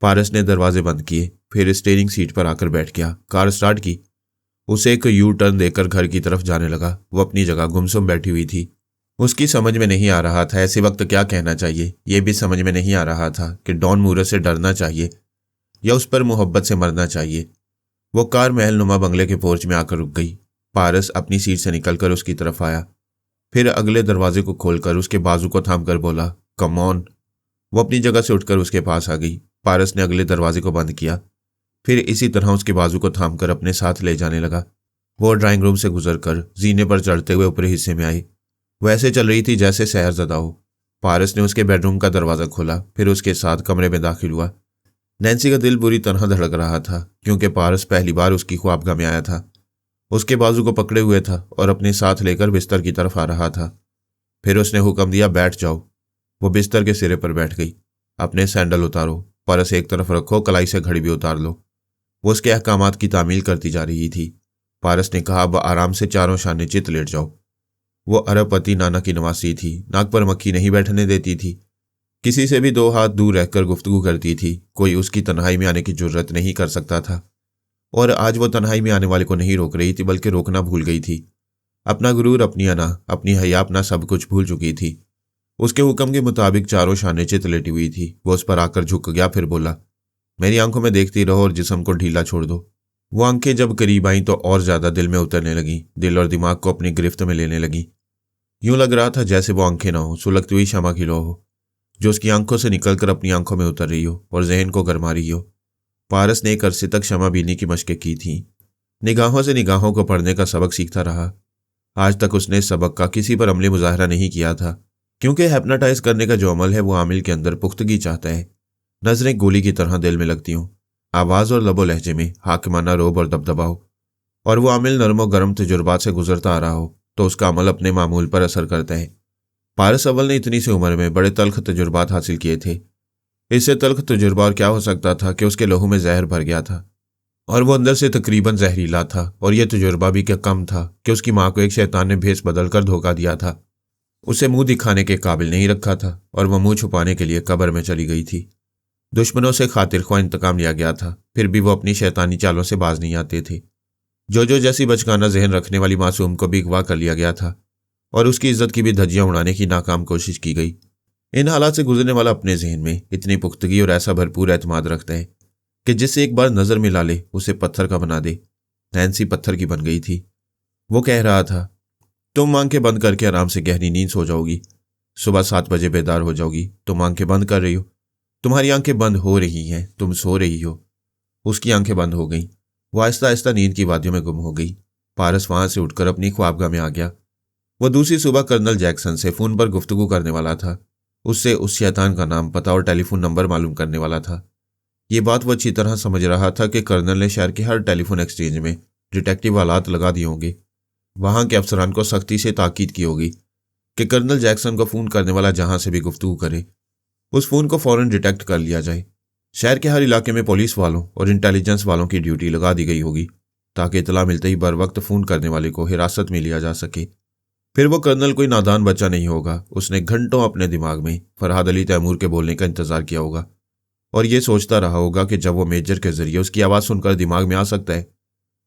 पारस ने दरवाजे बंद किए, फिर स्टीयरिंग सीट पर आकर बैठ गया। कार स्टार्ट की। उसे एक यू टर्न देकर घर की तरफ जाने लगा। वो अपनी जगह गुमसुम बैठी हुई थी। उसकी समझ में नहीं आ रहा था ऐसे वक्त क्या कहना चाहिए। यह भी समझ में नहीं आ रहा था कि डॉन मूरस से डरना चाहिए या उस पर मोहब्बत से मरना चाहिए। वो कार महल नुमा बंगले के पोर्च में आकर रुक गई। पारस अपनी सीट से निकलकर उसकी तरफ आया, फिर अगले दरवाजे को खोलकर उसके बाजू को थामकर बोला, कम ऑन। वो अपनी जगह से उठकर उसके पास आ गई। पारस ने अगले दरवाजे को बंद किया, फिर इसी तरह उसके बाजू को थामकर अपने साथ ले जाने लगा। वो ड्राइंग रूम से गुजरकर जीने पर चढ़ते हुए ऊपरी हिस्से में आई। वह ऐसे चल रही थी जैसे सैरज़दा हो। पारस ने उसके बेडरूम का दरवाज़ा खोला, फिर उसके साथ कमरे में दाखिल हुआ। नैन्सी का दिल बुरी तरह धड़क रहा था क्योंकि पारस पहली बार उसकी ख्वाबगाह में आया था। उसके बाजू को पकड़े हुए था और अपने साथ लेकर बिस्तर की तरफ आ रहा था। फिर उसने हुक्म दिया, बैठ जाओ। वो बिस्तर के सिरे पर बैठ गई। अपने सैंडल उतारो, परस एक तरफ रखो, कलाई से घड़ी भी उतार लो। वो उसके अहकामात की तामील करती जा रही थी। पारस ने कहा, अब आराम से चारों शाने चित लेट जाओ। वो अरबपति नाना की नवासी थी, नाक पर मक्खी नहीं बैठने देती थी, किसी से भी दो हाथ दूर रहकर गुफ्तगू करती थी। कोई उसकी तन्हाई में आने की जुर्रत नहीं कर सकता था और आज वो तन्हाई में आने वाले को नहीं रोक रही थी बल्कि रोकना भूल गई थी। अपना गुरूर, अपनी अना, अपनी हया, अपना सब कुछ भूल चुकी थी। उसके हुक्म के मुताबिक चारों शाने चित लेटी हुई थी। वो उस पर आकर झुक गया, फिर बोला, मेरी आंखों में देखती रहो और जिस्म को ढीला छोड़ दो। वो आंखें जब करीब आईं तो और ज्यादा दिल में उतरने लगी, दिल और दिमाग को अपनी गिरफ्त में लेने लगी। यूं लग रहा था जैसे वो आंखें ना हो, सुलगती हुई शमा की लौ हो जो उसकी आंखों से निकलकर अपनी आंखों में उतर रही हो और जहन को गरमा रही हो। पारस ने एक अरसे तक क्षमा बीनी की मशकें की थीं। निगाहों से निगाहों को पढ़ने का सबक सीखता रहा। आज तक उसने इस सबक का किसी पर अमली मुजाहरा नहीं किया था क्योंकि हैप्नाटाइज करने का जो अमल है वो आमिल के अंदर पुख्तगी चाहता है। नजरें गोली की तरह दिल में लगती हों, आवाज़ और लबो लहजे में हाकिमाना रोब और दबदबा हो और वो आमिल नरम और गर्म तजुर्बात से गुजरता आ रहा हो तो उसका अमल अपने मामूल पर असर करता है। पारस अव्वल ने इतनी सी उम्र में बड़े तल्ख तजुर्बात हासिल किए थे। इससे तल्ख तजुर्बा और क्या हो सकता था कि उसके लहू में जहर भर गया था और वो अंदर से तकरीबन जहरीला था। और यह तजुर्बा भी क्या कम था कि उसकी माँ को एक शैतान ने भेस बदल कर धोखा दिया था, उसे मुंह दिखाने के काबिल नहीं रखा था और वह मुंह छुपाने के लिए कब्र में चली गई थी। दुश्मनों से खातिर ख्वाह इंतकाम लिया गया था, फिर भी वो अपनी शैतानी चालों से बाज नहीं आते थे। जो जैसी बचकाना जहन रखने वाली मासूम को भी अगवा कर लिया गया था और उसकी इज्जत की भी धज्जियां उड़ाने की नाकाम कोशिश की गई। इन हालात से गुजरने वाला अपने जहन में इतनी पुख्तगी और ऐसा भरपूर एतमाद रखता है कि जिससे एक बार नजर मिला ले उसे पत्थर का बना दे। नैन्सी पत्थर की बन गई थी। वो कह रहा था, तुम आंखें बंद करके आराम से गहरी नींद सो जाओगी, सुबह 7 बजे बेदार हो जाओगी। तुम आंखें बंद कर रही हो, तुम्हारी आंखें बंद हो रही हैं, तुम सो रही हो। उसकी आंखें बंद हो गईं। वो आहिस्ता आहिस्ता नींद की वादियों में गुम हो गई। पारस वहां से उठकर अपनी ख्वाबगाह में आ गया। वो दूसरी सुबह कर्नल जैक्सन से फोन पर गुफ्तगू करने वाला था। उससे उस शैतान का नाम, पता और टेलीफोन नंबर मालूम करने वाला था। ये बात वो अच्छी तरह समझ रहा था कि कर्नल ने शहर के हर टेलीफोन एक्सचेंज में डिटेक्टिव आलात लगा दिए होंगे। वहां के अफसरान को सख्ती से ताकीद की होगी कि कर्नल जैक्सन को फोन करने वाला जहां से भी गुफ्तगू करे, उस फोन को फौरन डिटेक्ट कर लिया जाए। शहर के हर इलाके में पुलिस वालों और इंटेलिजेंस वालों की ड्यूटी लगा दी गई होगी ताकि इतला मिलते ही बर वक्त फोन करने वाले को हिरासत में लिया जा सके। फिर वो कर्नल कोई नादान बच्चा नहीं होगा। उसने घंटों अपने दिमाग में फरहाद अली तैमूर के बोलने का इंतजार किया होगा और ये सोचता रहा होगा कि जब वो मेजर के जरिए उसकी आवाज़ सुनकर दिमाग में आ सकता है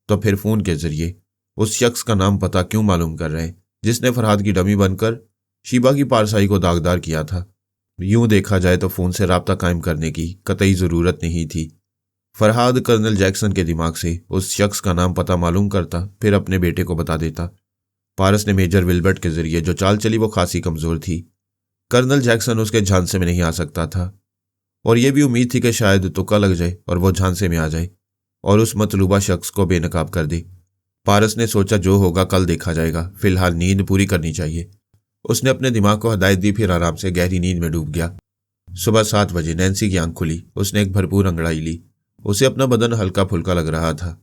तो फिर फोन के जरिए उस शख्स का नाम पता क्यों मालूम कर रहे हैं जिसने फरहाद की डमी बनकर शीबा की पारसाई को दागदार किया था। यूं देखा जाए तो फोन से राब्ता कायम करने की कतई ज़रूरत नहीं थी। फरहाद कर्नल जैक्सन के दिमाग से उस शख्स का नाम पता मालूम करता, फिर अपने बेटे को बता देता। पारस ने मेजर विल्बर्ट के जरिए जो चाल चली वो खासी कमज़ोर थी। कर्नल जैक्सन उसके झांसे में नहीं आ सकता था और यह भी उम्मीद थी कि शायद तुक्का लग जाए और वो झांसे में आ जाए और उस मतलूबा शख्स को बेनकाब कर दे। पारस ने सोचा जो होगा कल देखा जाएगा, फिलहाल नींद पूरी करनी चाहिए। उसने अपने दिमाग को हदायत दी, फिर आराम से गहरी नींद में डूब गया। सुबह 7 बजे नैन्सी की आंख खुली। उसने एक भरपूर अंगड़ाई ली। उसे अपना बदन हल्का फुल्का लग रहा था।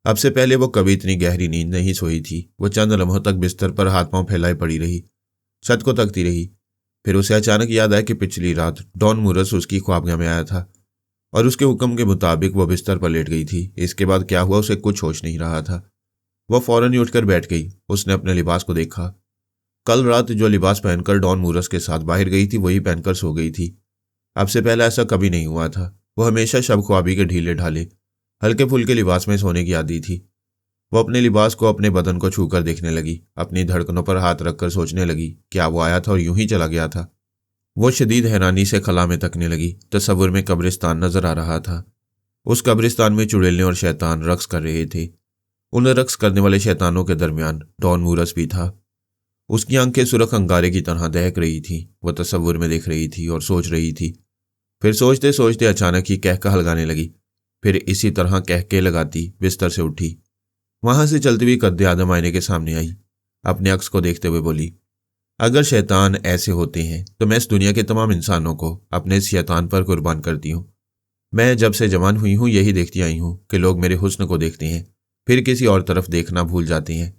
अब से पहले वो कभी इतनी गहरी नींद नहीं सोई थी। वो चंद लम्हों तक बिस्तर पर हाथ पांव फैलाए पड़ी रही, छत को तकती रही। फिर उसे अचानक याद आया कि पिछली रात डॉन मूरस उसकी ख्वाबगाह में आया था और उसके हुक्म के मुताबिक वो बिस्तर पर लेट गई थी। इसके बाद क्या हुआ उसे कुछ होश नहीं रहा था। वह फौरन ही उठकर बैठ गई। उसने अपने लिबास को देखा। कल रात जो लिबास पहनकर डॉन मूरस के साथ बाहर गई थी वही पहनकर सो गई थी। अब से पहले ऐसा कभी नहीं हुआ था। वो हमेशा शब ख्वाबी के ढीले ढाले हल्के फुल्के लिबास में सोने की आदी थी। वो अपने लिबास को, अपने बदन को छूकर देखने लगी। अपनी धड़कनों पर हाथ रखकर सोचने लगी क्या वो आया था और यूं ही चला गया था। वो शदीद हैरानी से खला में तकने लगी। तस्वुर में कब्रिस्तान नजर आ रहा था। उस कब्रिस्तान में चुड़ैलें और शैतान रक्स कर रहे थे। उन रक्स करने वाले शैतानों के दरमियान डॉन मूरस भी था। उसकी आंखें सुरख अंगारे की तरह दहक रही थी। वह तस्वुर में देख रही थी और सोच रही थी। फिर सोचते सोचते अचानक ही कहका लगाने लगी। फिर इसी तरह कहके लगाती बिस्तर से उठी। वहां से चलती हुई कद्दे आदम आईने के सामने आई। अपने अक्स को देखते हुए बोली, अगर शैतान ऐसे होते हैं तो मैं इस दुनिया के तमाम इंसानों को अपने इस शैतान पर कुर्बान करती हूँ। मैं जब से जवान हुई हूँ यही देखती आई हूँ कि लोग मेरे हुस्न को देखते हैं फिर किसी और तरफ देखना भूल जाते हैं।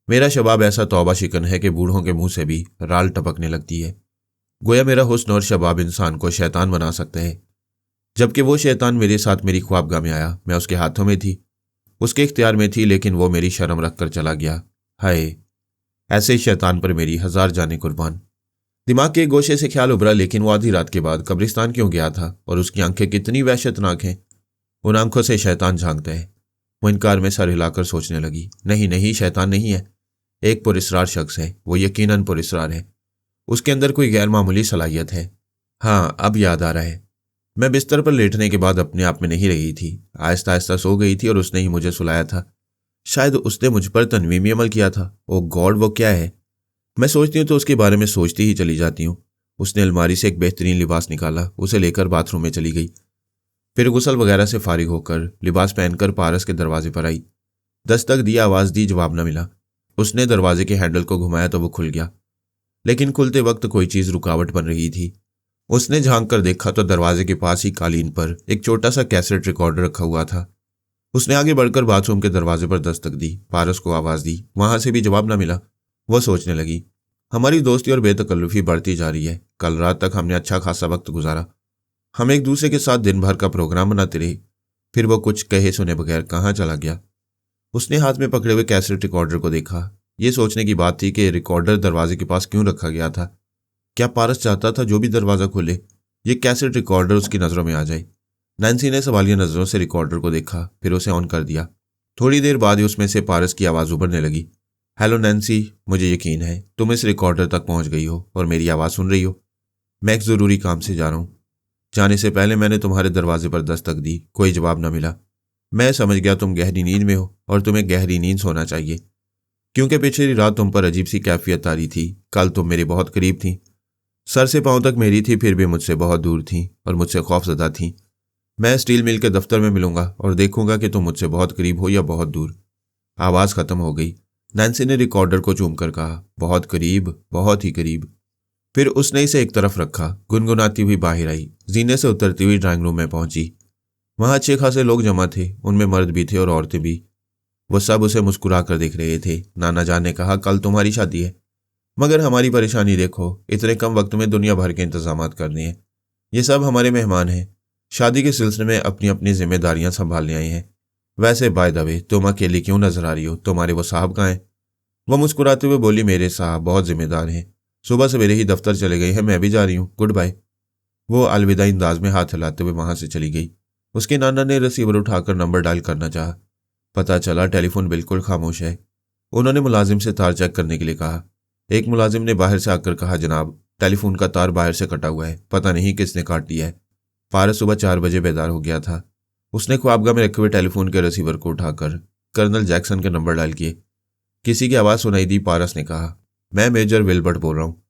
मेरा शबाब ऐसा तौबा शिकन है कि बूढ़ों के मुंह से भी राल टपकने लगती है। गोया मेरा हुस्न और शबाब इंसान को शैतान बना सकते हैं। जबकि वो शैतान मेरे साथ मेरी ख्वाबगाह में आया, मैं उसके हाथों में थी, उसके इख्तियार में थी, लेकिन वो मेरी शर्म रख कर चला गया। हाय, ऐसे शैतान पर मेरी 1000 जानें कुर्बान। दिमाग के एक गोशे से ख्याल उभरा, लेकिन वो आधी रात के बाद कब्रिस्तान क्यों गया था और उसकी आंखें कितनी वहशतनाक हैं। उन आंखों से शैतान झांकता है। वो इनकार में सर हिलाकर सोचने लगी, नहीं नहीं, शैतान नहीं है, एक पुरस्रार शख्स है। वो यकीनन पुरस्रार है। उसके अंदर कोई गैर मामूली सलाहियत है। हाँ, अब याद आ रहा है। मैं बिस्तर पर लेटने के बाद अपने आप में नहीं रही थी। आहिस्ता आहिस्ता सो गई थी और उसने ही मुझे सुलाया था। शायद उसने मुझ पर तनवीमी अमल किया था। ओ गॉड, वो क्या है? मैं सोचती हूँ तो उसके बारे में सोचती ही चली जाती हूँ। उसने अलमारी से एक बेहतरीन लिबास निकाला, उसे लेकर बाथरूम में चली गई। फिर गुसल वगैरह से फारिग होकर लिबास पहनकर पारस के दरवाजे पर आई। दस्तक दी, आवाज़ दी, जवाब न मिला। उसने दरवाजे के हैंडल को घुमाया तो वो खुल गया, लेकिन खुलते वक्त कोई चीज़ रुकावट बन रही थी। उसने झांक कर देखा तो दरवाजे के पास ही कालीन पर एक छोटा सा कैसेट रिकॉर्डर रखा हुआ था। उसने आगे बढ़कर बाथरूम के दरवाजे पर दस्तक दी, पारस को आवाज़ दी, वहां से भी जवाब न मिला। वह सोचने लगी, हमारी दोस्ती और बेतकल्लुफी बढ़ती जा रही है। कल रात तक हमने अच्छा खासा वक्त गुजारा। हम एक दूसरे के साथ दिन भर का प्रोग्राम बनाते रहे। फिर वो कुछ कहे सुने बगैर कहाँ चला गया? उसने हाथ में पकड़े हुए कैसेट रिकॉर्डर को देखा। ये सोचने की बात थी कि रिकॉर्डर दरवाजे के पास क्यों रखा गया था। क्या पारस चाहता था जो भी दरवाज़ा खोले ये कैसेट रिकॉर्डर उसकी नज़रों में आ जाए? नैन्सी ने सवालिया नज़रों से रिकॉर्डर को देखा, फिर उसे ऑन कर दिया। थोड़ी देर बाद ही उसमें से पारस की आवाज़ उभरने लगी। हेलो नैन्सी, मुझे यकीन है तुम इस रिकॉर्डर तक पहुंच गई हो और मेरी आवाज़ सुन रही हो। मैं एक ज़रूरी काम से जा रहा हूँ। जाने से पहले मैंने तुम्हारे दरवाजे पर दस्तक दी, कोई जवाब न मिला। मैं समझ गया तुम गहरी नींद में हो और तुम्हें गहरी नींद सोना चाहिए, क्योंकि पिछली रात तुम पर अजीब सी कैफियत आ रही थी। कल तुम मेरे बहुत करीब थी, सर से पांव तक मेरी थी, फिर भी मुझसे बहुत दूर थी और मुझसे खौफजदा थी। मैं स्टील मिल के दफ्तर में मिलूंगा और देखूंगा कि तुम मुझसे बहुत करीब हो या बहुत दूर। आवाज खत्म हो गई। नैन्सी ने रिकॉर्डर को चूम कर कहा, बहुत करीब, बहुत ही करीब। फिर उसने इसे एक तरफ रखा, गुनगुनाती हुई बाहर आई, जीने से उतरती हुई ड्राइंग रूम में पहुंची। वहां अच्छे खासे लोग जमा थे, उनमें मर्द भी थे और औरतें भी। वो सब उसे मुस्कुरा कर देख रहे थे। नाना जान ने कहा, कल तुम्हारी शादी है, मगर हमारी परेशानी देखो, इतने कम वक्त में दुनिया भर के इंतजामात करने हैं। ये सब हमारे मेहमान हैं, शादी के सिलसिले में अपनी अपनी जिम्मेदारियां संभालने आए हैं। वैसे बाय द वे, तुम अकेली क्यों नजर आ रही हो? तुम्हारे वो साहब कहाँ हैं? वो मुस्कुराते हुए बोली, मेरे साहब बहुत जिम्मेदार हैं, सुबह सवेरे ही दफ्तर चले गए हैं, मैं भी जा रही हूँ, गुड बाय। वो अलविदा अंदाज में हाथ हिलाते हुए वहां से चली गई। उसके नाना ने रिसीवर उठाकर नंबर डायल करना चाहा। पता चला टेलीफोन बिल्कुल खामोश है। उन्होंने मुलाजिम से तार चेक करने के लिए कहा। एक मुलाजिम ने बाहर से आकर कहा, जनाब टेलीफोन का तार बाहर से कटा हुआ है, पता नहीं किसने काट दिया है। पारस सुबह 4 बजे बेदार हो गया था। उसने ख्वाबगाह में रखे हुए टेलीफोन के रिसीवर को उठाकर कर्नल जैक्सन के नंबर डायल किए। किसी की आवाज़ सुनाई दी। पारस ने कहा, मैं मेजर विल्बर्ट बोल रहा हूँ,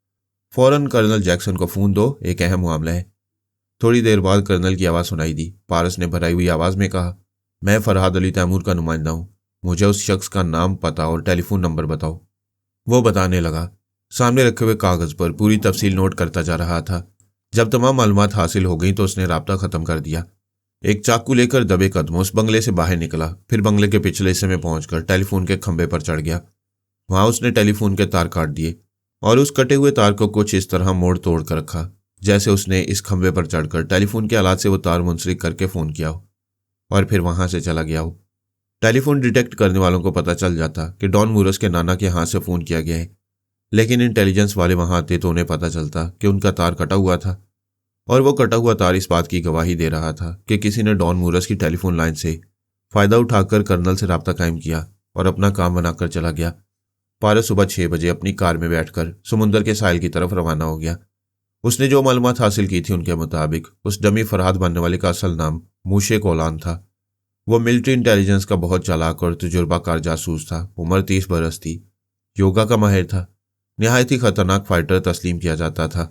फौरन कर्नल जैक्सन को फ़ोन दो, एक अहम मामला है। थोड़ी देर बाद कर्नल की आवाज़ सुनाई दी। पारस ने भराई हुई आवाज़ में कहा, मैं फरहाद अली तैमूर का नुमाइंदा हूँ, मुझे उस शख्स का नाम, पता और टेलीफोन नंबर बताओ। वो बताने लगा, सामने रखे हुए कागज़ पर पूरी तफसील नोट करता जा रहा था। जब तमाम मालूमात हासिल हो गई तो उसने राब्ता ख़त्म कर दिया। एक चाकू लेकर दबे कदमों उस बंगले से बाहर निकला, फिर बंगले के पिछले हिस्से में पहुंचकर टेलीफोन के खंभे पर चढ़ गया। वहां उसने टेलीफोन के तार काट दिए और उस कटे हुए तार को कुछ इस तरह मोड़ तोड़ कर रखा जैसे उसने इस खंभे पर चढ़कर टेलीफोन के आलात से वो तार मुंसलिक करके फ़ोन किया हो और फिर वहां से चला गया हो। टेलीफोन डिटेक्ट करने वालों को पता चल जाता कि डॉन मूरस के नाना के हाथ से फ़ोन किया गया है, लेकिन इंटेलिजेंस वाले वहां आते तो उन्हें पता चलता कि उनका तार कटा हुआ था और वो कटा हुआ तार इस बात की गवाही दे रहा था कि किसी ने डॉन मूरस की टेलीफोन लाइन से फ़ायदा उठाकर कर्नल से राब्ता कायम किया और अपना काम बनाकर चला गया। पारस सुबह 6 बजे अपनी कार में बैठकर समुंदर के साहिल की तरफ रवाना हो गया। उसने जो मालूमात हासिल की थी उनके मुताबिक उस डमी फरहाद बनने वाले का असल नाम मूशे कोलान था। वो मिलिट्री इंटेलिजेंस का बहुत चालाक और तजुर्बाकार जासूस था। उम्र 30 बरस थी। योगा का माहिर था। निहायत ही खतरनाक फाइटर तस्लीम किया जाता था।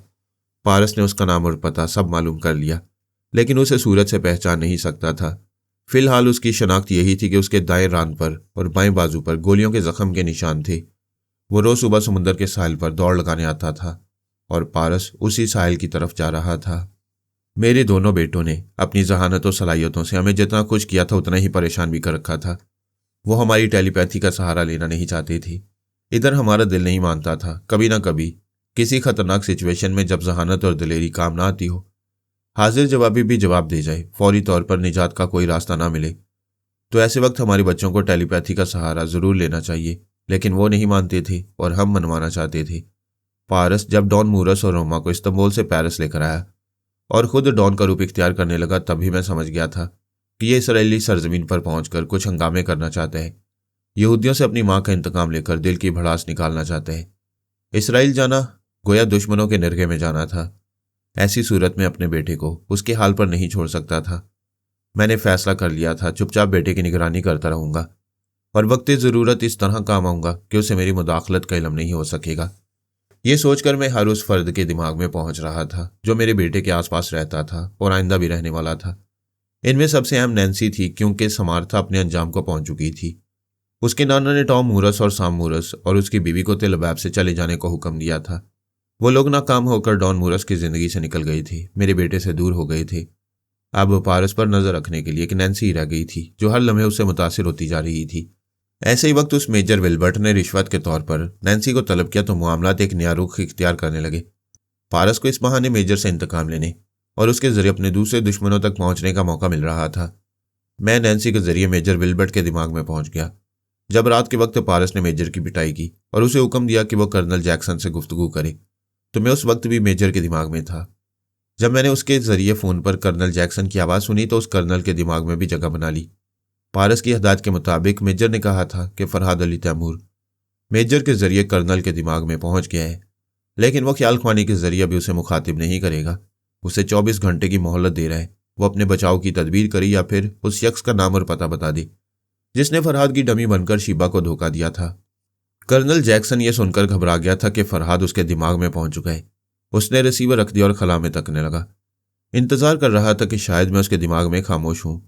पारस ने उसका नाम और पता सब मालूम कर लिया, लेकिन उसे सूरत से पहचान नहीं सकता था। फिलहाल उसकी शनाख्त यही थी कि उसके दाएं रान पर और बाएं बाजू पर गोलियों के जख्म के निशान थे। वो रोज सुबह समुंदर के साहिल पर दौड़ लगाने आता था और पारस उसी साहिल की तरफ जा रहा था। मेरे दोनों बेटों ने अपनी जहानत और सलाहियतों से हमें जितना कुछ किया था उतना ही परेशान भी कर रखा था। वो हमारी टेलीपैथी का सहारा लेना नहीं चाहते थे। इधर हमारा दिल नहीं मानता था। कभी ना कभी किसी खतरनाक सिचुएशन में जब जहानत और दिलेरी काम ना आती हो, हाजिर जवाबी भी जवाब दे जाए, फौरी तौर पर निजात का कोई रास्ता ना मिले, तो ऐसे वक्त हमारे बच्चों को टेलीपैथी का सहारा जरूर लेना चाहिए। लेकिन वो नहीं मानते थे और हम मनवाना चाहते थे। पारस जब डॉन मूरस और रोमा को इस्तांबुल से पेरिस लेकर आया और खुद डॉन का रूप इख्तियार करने लगा, तभी मैं समझ गया था कि ये इसराइली सरजमीन पर पहुंचकर कुछ हंगामे करना चाहते हैं। यहूदियों से अपनी मां का इंतकाम लेकर दिल की भड़ास निकालना चाहते हैं। इसराइल जाना गोया दुश्मनों के निर्गे में जाना था। ऐसी सूरत में अपने बेटे को उसके हाल पर नहीं छोड़ सकता था। मैंने फैसला कर लिया था, चुपचाप बेटे की निगरानी करता रहूंगा और वक्त ज़रूरत इस तरह काम आऊंगा कि उसे मेरी मुदाखलत का इल्म नहीं हो सकेगा। ये सोचकर मैं हर उस फर्द के दिमाग में पहुंच रहा था जो मेरे बेटे के आसपास रहता था और आइंदा भी रहने वाला था। इनमें सबसे अहम नैन्सी थी, क्योंकि समार्था अपने अंजाम को पहुंच चुकी थी। उसके नाना ने टॉम मूरस और साम मूरस और उसकी बीवी को तेल अबैब से चले जाने को हुक्म दिया था। वो लोग नाकाम होकर डॉन मूरस की जिंदगी से निकल गए थे, मेरे बेटे से दूर हो गए थे। अब पारस पर नजर रखने के लिए एक नैन्सी ही रह गई थी जो हर लम्हे उससे मुतासिर होती जा रही थी। ऐसे ही वक्त उस मेजर विल्बर्ट ने रिश्वत के तौर पर नैन्सी को तलब किया तो मामलात एक नया रुख इख्तियार करने लगे। पारस को इस बहाने मेजर से इंतकाम लेने और उसके जरिए अपने दूसरे दुश्मनों तक पहुंचने का मौका मिल रहा था। मैं नैन्सी के जरिए मेजर विल्बर्ट के दिमाग में पहुंच गया। जब रात के वक्त पारस ने मेजर की पिटाई की और उसे हुक्म दिया कि वह कर्नल जैक्सन से गुफ्तगू करे, तो मैं उस वक्त भी मेजर के दिमाग में था। जब मैंने उसके जरिए फ़ोन पर कर्नल जैक्सन की आवाज़ सुनी तो उस कर्नल के दिमाग में भी जगह बना ली। पारस की हदायत के मुताबिक मेजर ने कहा था कि फरहाद अली तैमूर मेजर के जरिए कर्नल के दिमाग में पहुंच गया है, लेकिन वह ख्याल ख्वानी के जरिए भी उसे मुखातिब नहीं करेगा। उसे 24 घंटे की मोहलत दे रहा है। वो अपने बचाव की तदबीर करे या फिर उस शख्स का नाम और पता बता दे जिसने फरहाद की डमी बनकर शीबा को धोखा दिया था। कर्नल जैक्सन यह सुनकर घबरा गया था कि फरहाद उसके दिमाग में पहुंच चुका है। उसने रिसीवर रख दिया और खला में तकने लगा। इंतजार कर रहा था कि शायद मैं उसके दिमाग में खामोश हूं,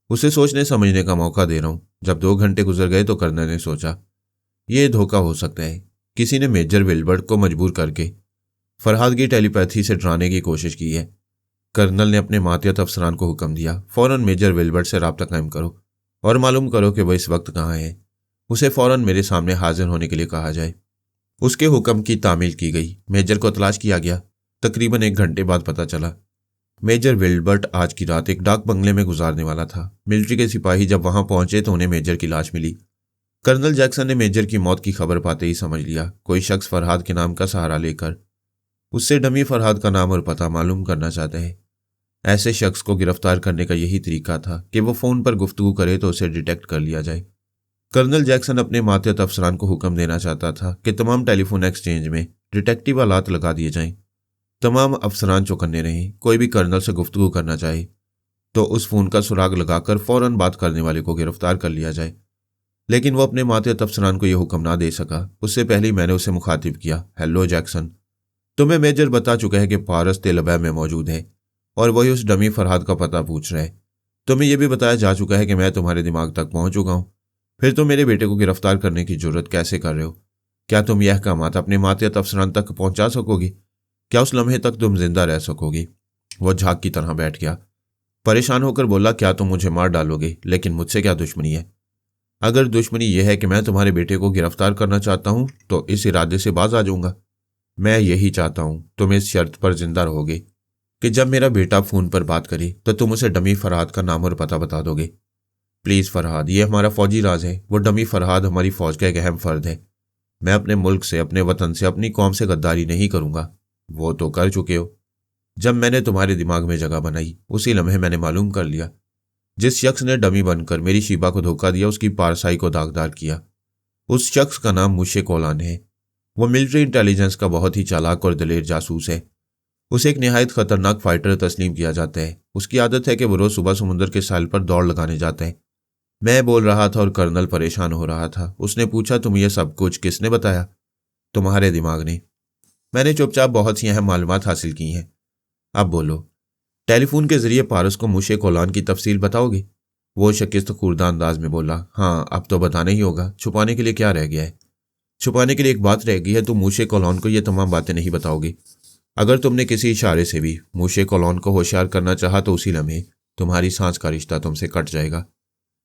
उसे सोचने समझने का मौका दे रहा हूं। जब 2 घंटे गुजर गए तो कर्नल ने सोचा, यह धोखा हो सकता है। किसी ने मेजर विल्बर्ट को मजबूर करके फरहाद की टेलीपैथी से डराने की कोशिश की है। कर्नल ने अपने मातहत अफसरान को हुक्म दिया, फौरन मेजर विल्बर्ट से राब्ता कायम करो और मालूम करो कि वह इस वक्त कहाँ है। उसे फौरन मेरे सामने हाजिर होने के लिए कहा जाए। उसके हुक्म की तामील की गई। मेजर को तलाश किया गया। तकरीबन 1 घंटे बाद पता चला मेजर विल्बर्ट आज की रात एक डाक बंगले में गुजारने वाला था। मिलिट्री के सिपाही जब वहां पहुंचे तो उन्हें मेजर की लाश मिली। कर्नल जैक्सन ने मेजर की मौत की खबर पाते ही समझ लिया कोई शख्स फरहाद के नाम का सहारा लेकर उससे डमी फरहाद का नाम और पता मालूम करना चाहता है। ऐसे शख्स को गिरफ्तार करने का यही तरीका था कि वो फोन पर गुफ्तगू करे तो उसे डिटेक्ट कर लिया जाए। कर्नल जैक्सन अपने मातहत अफसरान को हुक्म देना चाहता था कि तमाम टेलीफोन एक्सचेंज में डिटेक्टिव आलात लगा दिए जाएं। तमाम अफसरान चौकन्ने रहें। कोई भी कर्नल से गुफ्तगू करना चाहे तो उस फोन का सुराग लगाकर फौरन बात करने वाले को गिरफ्तार कर लिया जाए। लेकिन वो अपने मातहत अफसरान को यह हुक्म ना दे सका। उससे पहले ही मैंने उसे मुखातिब किया, हेलो जैक्सन, तुम्हें मेजर बता चुका है कि पारस तेलबैब में मौजूद है और वही उस डमी फरहाद का पता पूछ रहा है। तुम्हें यह भी बताया जा चुका है कि मैं तुम्हारे दिमाग तक पहुंच चुका हूं। फिर तुम मेरे बेटे को गिरफ्तार करने की जुर्रत कैसे कर रहे हो? क्या तुम यह अहकामात अपने मातहत अफसरान तक पहुंचा सकोगी? क्या उस लम्हे तक तुम जिंदा रह सकोगी? वह झाग की तरह बैठ गया। परेशान होकर बोला, क्या तुम मुझे मार डालोगे? लेकिन मुझसे क्या दुश्मनी है? अगर दुश्मनी यह है कि मैं तुम्हारे बेटे को गिरफ्तार करना चाहता हूं तो इस इरादे से बाज आ जाऊंगा। मैं यही चाहता हूं, तुम इस शर्त पर जिंदा रहोगे कि जब मेरा बेटा फोन पर बात करे तो तुम उसे डमी फरहाद का नाम और पता बता दोगे। प्लीज फरहाद, यह हमारा फौजी राज है। वो डमी फरहाद हमारी फौज का एक अहम फर्द है। मैं अपने मुल्क से, अपने वतन से, अपनी कौम से गद्दारी नहीं करूंगा। वो तो कर चुके हो। जब मैंने तुम्हारे दिमाग में जगह बनाई उसी लम्हे मैंने मालूम कर लिया जिस शख्स ने डमी बनकर मेरी शीबा को धोखा दिया उसकी पारसाई को दागदार किया। उस शख्स का नाम मुशे कोलान है। वो मिलिट्री इंटेलिजेंस का बहुत ही चालाक और दलेर जासूस है। उसे एक निहायत खतरनाक फाइटर तस्लीम किया जाता है। उसकी आदत है कि वो रोज सुबह समुद्र के साहिल पर दौड़ लगाने जाता है। मैं बोल रहा था और कर्नल परेशान हो रहा था। उसने पूछा, तुम ये सब कुछ किसने बताया? तुम्हारे दिमाग ने। मैंने चुपचाप बहुत सी अहम मालूमात हासिल की हैं। अब बोलो, टेलीफोन के जरिए पारस को मुशे कोलान की तफसील बताओगे? वो शकिस्त खुर्दा अंदाज में बोला, हाँ अब तो बताना ही होगा। छुपाने के लिए क्या रह गया है? छुपाने के लिए एक बात रह गई है, तुम मुशे कोलान को ये तमाम बातें नहीं बताओगे। अगर तुमने किसी इशारे से भी मुशे कोलान को होशियार करना चाहा तो उसी लम्हे तुम्हारी सांस का रिश्ता तुमसे कट जाएगा।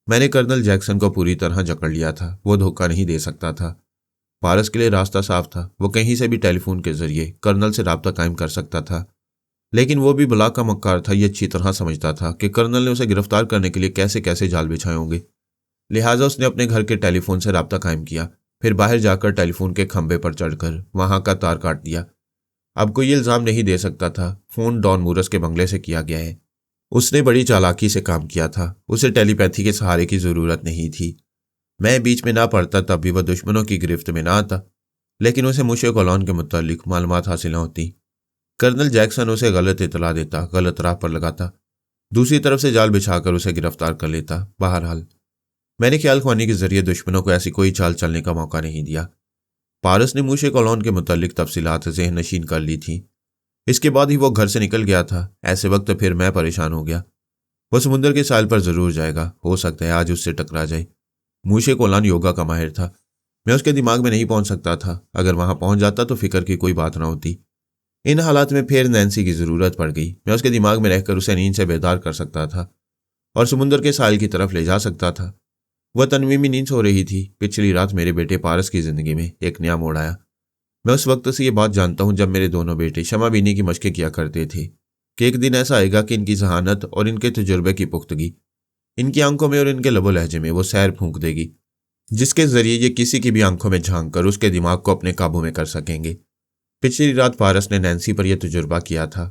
मैंने कर्नल जैक्सन को पूरी तरह जकड़ लिया था। वो धोखा नहीं दे सकता था। पारस के लिए रास्ता साफ था। वो कहीं से भी टेलीफोन के जरिए कर्नल से राब्ता कायम कर सकता था। लेकिन वो भी बला का मक्कार था। ये अच्छी तरह समझता था कि कर्नल ने उसे गिरफ्तार करने के लिए कैसे कैसे जाल बिछाए होंगे। लिहाजा उसने अपने घर के टेलीफोन से राब्ता कायम किया, फिर बाहर जाकर टेलीफोन के खंभे पर चढ़कर वहां का तार काट दिया। अब कोई इल्जाम नहीं दे सकता था। फोन डॉन मूरस के बंगले से किया गया है। उसने बड़ी चालाकी से काम किया था। उसे टेलीपैथी के सहारे की जरूरत नहीं थी। मैं बीच में ना पड़ता तब भी वह दुश्मनों की गिरफ्त में ना आता। लेकिन उसे मुशे कोलान के मुतालिक मालूमात हासिल न होती। कर्नल जैक्सन उसे गलत इतला देता, गलत राह पर लगाता, दूसरी तरफ से जाल बिछाकर उसे गिरफ्तार कर लेता। बहरहाल मैंने ख्याल ख्वानी के जरिए दुश्मनों को ऐसी कोई चाल चलने का मौका नहीं दिया। पारस ने मुशे कोलान के मुतालिक तफसीलात ज़हन नशीन कर ली थी। इसके बाद ही वो घर से निकल गया था। ऐसे वक्त फिर मैं परेशान हो गया। वो समुद्र के साहिल पर जरूर जाएगा। हो सकता है आज उससे टकरा जाए। मुशे कोलान योगा का माहिर था। मैं उसके दिमाग में नहीं पहुंच सकता था। अगर वहां पहुंच जाता तो फिक्र की कोई बात ना होती। इन हालात में फिर नैन्सी की जरूरत पड़ गई। मैं उसके दिमाग में रहकर उसे नींद से बेदार कर सकता था और समुद्र के साहिल की तरफ ले जा सकता था। वह तनवीमी नींद सो रही थी। पिछली रात मेरे बेटे पारस की जिंदगी में एक नया मोड़ आया। मैं उस वक्त से ये बात जानता हूं जब मेरे दोनों बेटे क्षमा बीनी की मशकें किया करते थे कि एक दिन ऐसा आएगा कि इनकी जहानत और इनके तजुर्बे की पुख्तगी इनकी आंखों में और इनके लबो लहजे में वो सैर फूंक देगी, जिसके जरिए ये किसी की भी आंखों में झांक कर उसके दिमाग को अपने काबू में कर सकेंगे। पिछली रात पारस ने नैन्सी पर यह तजुर्बा किया था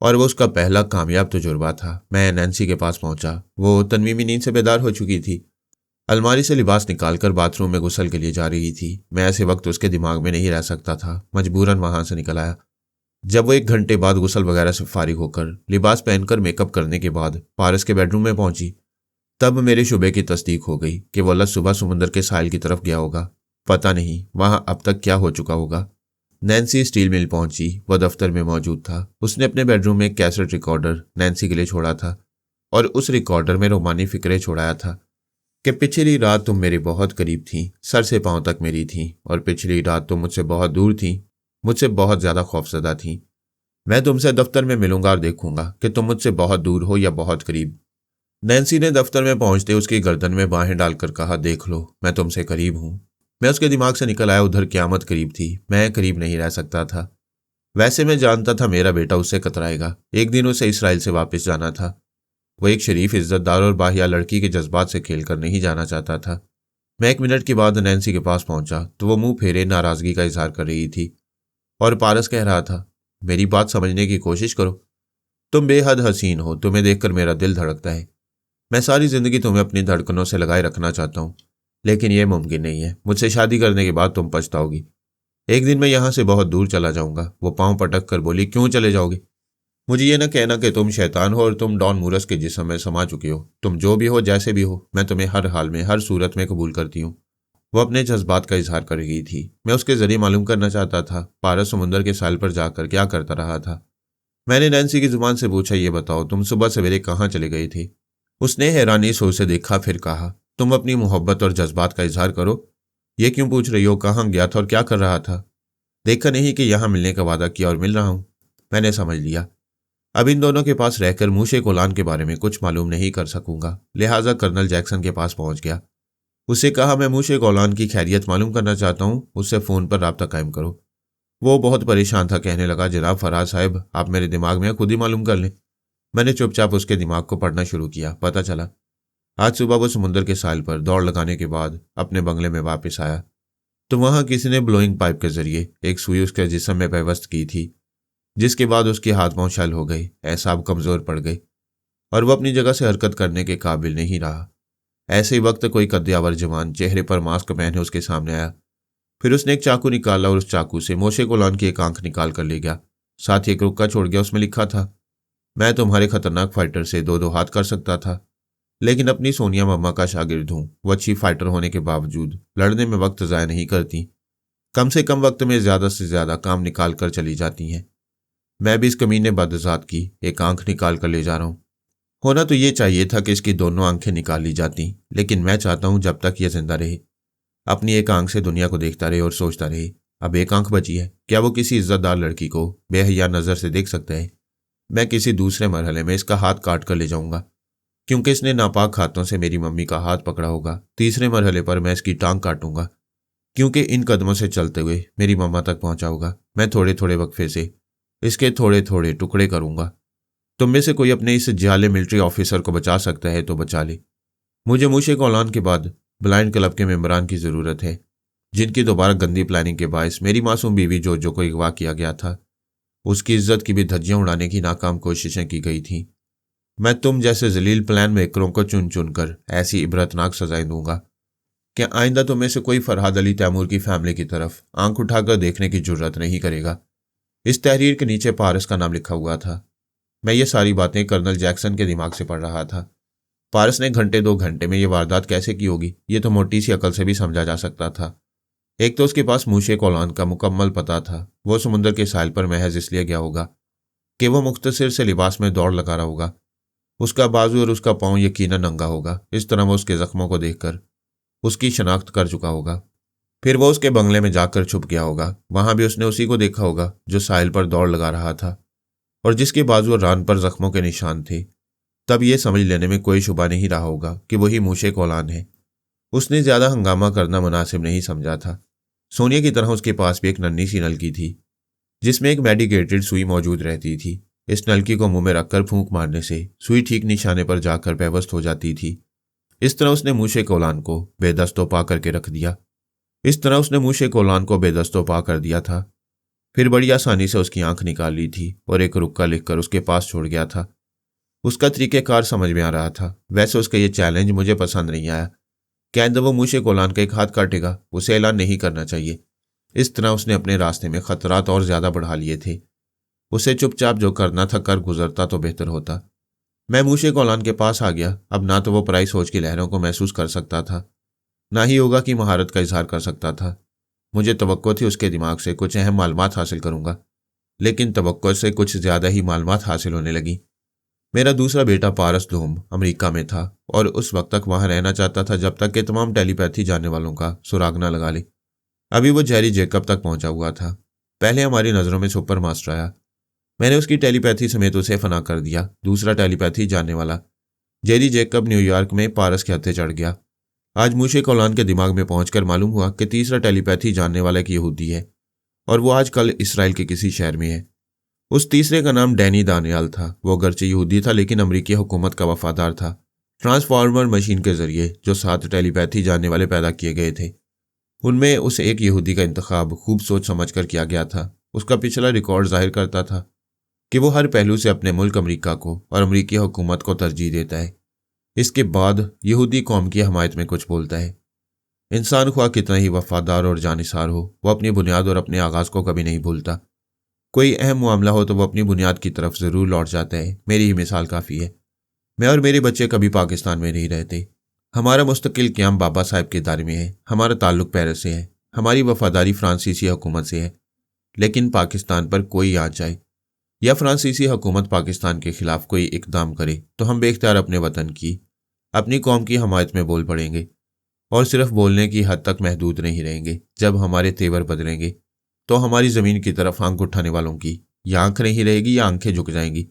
और वो उसका पहला कामयाब तजुर्बा था। मैं नैन्सी के पास पहुंचा। वो तनवीमी नींद से बेदार हो चुकी थी। अलमारी से लिबास निकालकर बाथरूम में गुस्ल के लिए जा रही थी। मैं ऐसे वक्त उसके दिमाग में नहीं रह सकता था। मजबूरन वहां से निकल आया। जब वो 1 घंटे बाद गुस्ल वगैरह से फारिग होकर लिबास पहनकर मेकअप करने के बाद पारस के बेडरूम में पहुंची, तब मेरे शुबे की तस्दीक हो गई कि वो लज सुबह समुद्र के साहिल की तरफ गया होगा। पता नहीं वहां अब तक क्या हो चुका होगा। नैन्सी स्टील मिल पहुंची। वह दफ्तर में मौजूद था। उसने अपने बेडरूम में एक कैसेट रिकॉर्डर नैन्सी के लिए छोड़ा था और उस रिकॉर्डर में रोमानी फिक्रे छोड़ाया था कि पिछली रात तुम मेरे बहुत करीब थी, सर से पांव तक मेरी थी, और पिछली रात तुम मुझसे बहुत दूर थी, मुझसे बहुत ज्यादा खौफजदा थी। मैं तुमसे दफ्तर में मिलूंगा और देखूंगा कि तुम मुझसे बहुत दूर हो या बहुत करीब। नैन्सी ने दफ्तर में पहुंचते उसकी गर्दन में बाहें डालकर कहा, देख लो, मैं तुमसे करीब हूं। मैं उसके दिमाग से निकल आया, उधर क़यामत करीब थी, मैं करीब नहीं रह सकता था। वैसे मैं जानता था मेरा बेटा उससे कतराएगा। एक दिन उसे इसराइल से वापस जाना था। वो एक शरीफ, इज्जतदार और बाहिया लड़की के जज्बात से खेलकर नहीं जाना चाहता था। मैं 1 मिनट के बाद नैन्सी के पास पहुंचा तो वो मुंह फेरे नाराजगी का इजहार कर रही थी और पारस कह रहा था, मेरी बात समझने की कोशिश करो। तुम बेहद हसीन हो, तुम्हें देखकर मेरा दिल धड़कता है। मैं सारी जिंदगी तुम्हें अपनी धड़कनों से लगाए रखना चाहता हूँ, लेकिन यह मुमकिन नहीं है। मुझसे शादी करने के बाद तुम पछताओगी। एक दिन मैं यहां से बहुत दूर चला जाऊंगा। वो पांव पटक कर बोली, क्यों चले जाओगे? मुझे ये ना कहना कि तुम शैतान हो और तुम डॉन मूरस के जिस्म में समा चुके हो। तुम जो भी हो, जैसे भी हो, मैं तुम्हें हर हाल में, हर सूरत में कबूल करती हूँ। वो अपने जज्बात का इजहार कर रही थी। मैं उसके जरिए मालूम करना चाहता था पारस समुंदर के साल पर जाकर क्या करता रहा था। मैंने नैन्सी की जुबान से पूछा, ये बताओ, तुम सुबह सवेरे कहाँ चले गए थे? उसने हैरानी से उसे देखा, फिर कहा, तुम अपनी मोहब्बत और जज्बात का इजहार करो। ये क्यों पूछ रही हो? कहाँ गया था और क्या कर रहा था? देखा नहीं कि यहां मिलने का वादा किया और मिल रहा हूं। मैंने समझ लिया अब इन दोनों के पास रहकर मूशे कोलान के बारे में कुछ मालूम नहीं कर सकूंगा। लिहाजा कर्नल जैक्सन के पास पहुंच गया। उससे कहा, मैं मूशे कोलान की खैरियत मालूम करना चाहता हूं, उससे फ़ोन पर राब्ता कायम करो। वो बहुत परेशान था। कहने लगा, जनाब फराज साहब, आप मेरे दिमाग में खुद ही मालूम कर लें। मैंने चुपचाप उसके दिमाग को पढ़ना शुरू किया। पता चला आज सुबह वो समुद्र के साहिल पर दौड़ लगाने के बाद अपने बंगले में वापस आया तो वहां किसी ने ब्लोइंग पाइप के जरिए एक सुई उसके जिस्म में पेवस्त की थी, जिसके बाद उसके हाथ पांव छल हो गए, एसाब कमजोर पड़ गए और वह अपनी जगह से हरकत करने के काबिल नहीं रहा। ऐसे ही वक्त कोई कद्यावर जवान चेहरे पर मास्क पहने उसके सामने आया। फिर उसने एक चाकू निकाला और उस चाकू से मोशे कोलान की एक आंख निकाल कर ले गया। साथ ही एक रुक्का छोड़ गया। उसमें लिखा था, मैं तुम्हारे खतरनाक फाइटर से दो हाथ कर सकता था, लेकिन अपनी सोनिया मम्मा का शागिर्द हूं। वो अच्छी फाइटर होने के बावजूद लड़ने में वक्त ज़ाया नहीं करती। कम से कम वक्त में ज़्यादा से ज़्यादा काम निकाल कर चली जाती हैं। मैं भी इस कमीने बदजात की एक आंख निकाल कर ले जा रहा हूं। होना तो ये चाहिए था कि इसकी दोनों आंखें निकाल ली जाती, लेकिन मैं चाहता हूं जब तक यह जिंदा रहे, अपनी एक आंख से दुनिया को देखता रहे और सोचता रहे। अब एक आंख बची है, क्या वो किसी इज्जतदार लड़की को बेहया नज़र से देख सकता है? मैं किसी दूसरे मरहले में इसका हाथ काट कर ले जाऊंगा, क्योंकि इसने नापाक हाथों से मेरी मम्मी का हाथ पकड़ा होगा। तीसरे मरहले पर मैं इसकी टांग काटूंगा, क्योंकि इन कदमों से चलते हुए मेरी मम्मा तक पहुंचा होगा। मैं थोड़े थोड़े वक्फे से इसके थोड़े थोड़े टुकड़े करूंगा। तुम में से कोई अपने इस जाले मिलिट्री ऑफिसर को बचा सकता है तो बचा ले। मुझे मूशे कोलान के बाद ब्लाइंड क्लब के मेंबरान की ज़रूरत है, जिनकी दोबारा गंदी प्लानिंग के बायस मेरी मासूम बीवी जोजो को अगवा किया गया था। उसकी इज्जत की भी धज्जियां उड़ाने की नाकाम कोशिशें की गई थीं। मैं तुम जैसे जलील प्लान मेकरों को चुन चुन कर ऐसी इबरतनाक सजाएं दूंगा कि आइंदा तुम में से कोई फरहाद अली तैमूर की फैमिली की तरफ आंख उठाकर देखने की जुर्रत नहीं करेगा। इस तहरीर के नीचे पारस का नाम लिखा हुआ था। मैं ये सारी बातें कर्नल जैक्सन के दिमाग से पढ़ रहा था। पारस ने घंटे 2 घंटे में ये वारदात कैसे की होगी, ये तो मोटी सी अकल से भी समझा जा सकता था। एक तो उसके पास मूशे कोलान का मुकम्मल पता था। वो समुद्र के साहिल पर महज इसलिए गया होगा कि वो मुख्तसर से लिबास में दौड़ लगा रहा होगा। उसका बाजू और उसका पांव यकीनन नंगा होगा। इस तरह वो उसके जख्मों को देखकर उसकी शनाख्त कर चुका होगा। फिर वो उसके बंगले में जाकर छुप गया होगा। वहां भी उसने उसी को देखा होगा जो साहिल पर दौड़ लगा रहा था और जिसके बाजू और रान पर जख्मों के निशान थे। तब ये समझ लेने में कोई शुबा नहीं रहा होगा कि वही मूशे कोलान है। उसने ज्यादा हंगामा करना मुनासिब नहीं समझा था। सोनिया की तरह उसके पास भी एक नन्ही सी नलकी थी, जिसमें एक मेडिकेटेड सुई मौजूद रहती थी। इस नलकी को मुंह में रखकर फूंक मारने से सुई ठीक निशाने पर जाकर बेबस्त हो जाती थी। इस तरह उसने मूशे कोलान को बेदस्तो पा करके रख दिया। था। फिर बड़ी आसानी से उसकी आंख निकाल ली थी और एक रुक्का लिखकर उसके पास छोड़ गया था। उसका तरीक़ेकार समझ में आ रहा था। वैसे उसका ये चैलेंज मुझे पसंद नहीं आया। क्या आइंदा वो मूशे कोलान का एक हाथ काटेगा? उसे ऐलान नहीं करना चाहिए। इस तरह उसने अपने रास्ते में खतरात और ज्यादा बढ़ा लिए थे। उसे चुपचाप जो करना था कर गुजरता तो बेहतर होता। मैं मूशे कोलान के पास आ गया। अब ना तो वो पराई सोच की लहरों को महसूस कर सकता था, ना ही योगा की महारत का इजहार कर सकता था। मुझे तवक्को थी उसके दिमाग से कुछ अहम मालूमात हासिल करूंगा, लेकिन तवक्को से कुछ ज़्यादा ही मालूमात हासिल होने लगी। मेरा दूसरा बेटा पारस धूम अमेरिका में था और उस वक्त तक वहां रहना चाहता था जब तक कि तमाम टेलीपैथी जानने वालों का सुराग न लगा ले। अभी वो जेरी जेकब तक पहुंचा हुआ था। पहले हमारी नज़रों में सुपर मास्टर आया। मैंने उसकी टेलीपैथी समेत उसे फना कर दिया। दूसरा टेलीपैथी जानने वाला जेरी जेकब न्यूयॉर्क में पारस के हत्थे चढ़ गया। आज मूशे कौलान के दिमाग में पहुंचकर मालूम हुआ कि तीसरा टेलीपैथी जानने वाला एक यहूदी है और वो आजकल इसराइल के किसी शहर में है। उस तीसरे का नाम डैनी दानियाल था। वो अगरचे यहूदी था लेकिन अमरीकी हुकूमत का वफादार था। ट्रांसफार्मर मशीन के जरिए जो 7 टेलीपैथी जानने वाले पैदा किए गए थे, उनमें उस एक यहूदी का इंतखाब खूब सोच समझ कर किया गया था। उसका पिछला रिकॉर्ड जाहिर करता था कि वो हर पहलू से अपने मुल्क अमरीका को और अमरीकी हुकूमत को तरजीह देता है। इसके बाद यहूदी कौम की हमायत में कुछ बोलता है। इंसान ख्वाह कितना ही वफादार और जानिसार हो, वो अपनी बुनियाद और अपने आगाज़ को कभी नहीं भूलता। कोई अहम मामला हो तो वो अपनी बुनियाद की तरफ ज़रूर लौट जाता है। मेरी ही मिसाल काफ़ी है। मैं और मेरे बच्चे कभी पाकिस्तान में नहीं रहते। हमारा मुस्तकिल क़याम बाबा साहब के दायरे में है। हमारा ताल्लुक़ पेरिस से है। हमारी वफादारी फ्रांसीसी हुकूमत से है। लेकिन पाकिस्तान पर कोई आ जाए या फ्रांसीसी हुकूमत पाकिस्तान के खिलाफ कोई इकदाम करे तो हम बेख्तियार अपने वतन की, अपनी कौम की हमायत में बोल पड़ेंगे और सिर्फ बोलने की हद तक महदूद नहीं रहेंगे। जब हमारे तेवर बदलेंगे तो हमारी ज़मीन की तरफ आंख उठाने वालों की या आंख नहीं रहेगी या आंखें झुक जाएंगी।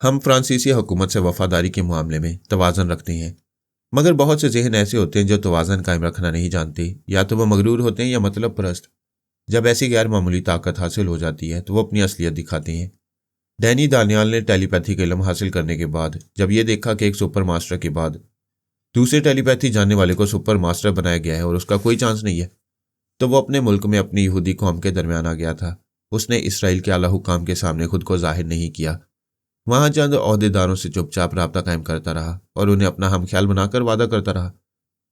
हम फ्रांसीसी हुकूमत से वफादारी के मामले में तवाज़न रखते हैं, मगर बहुत से जहन ऐसे होते हैं जो तवाज़न कायम रखना नहीं जानते। या तो वह मगरूर होते हैं या मतलब परस्त। जब ऐसी गैर मामूली ताकत हासिल हो जाती है तो वो अपनी असलियत दिखाते हैं। डैनी दानियाल ने टेलीपैथी का इल्म हासिल करने के बाद जब ये देखा कि एक सुपर मास्टर के बाद दूसरे टेलीपैथी जानने वाले को सुपर मास्टर बनाया गया है और उसका कोई चांस नहीं है, तो वो अपने मुल्क में अपनी यहूदी कौम के दरमियान आ गया था। उसने इसराइल के आला हुकाम के सामने खुद को जाहिर नहीं किया। वहां चंद ओहदेदारों से चुपचाप राब्ता कायम करता रहा और उन्हें अपना हमख्याल बनाकर वादा करता रहा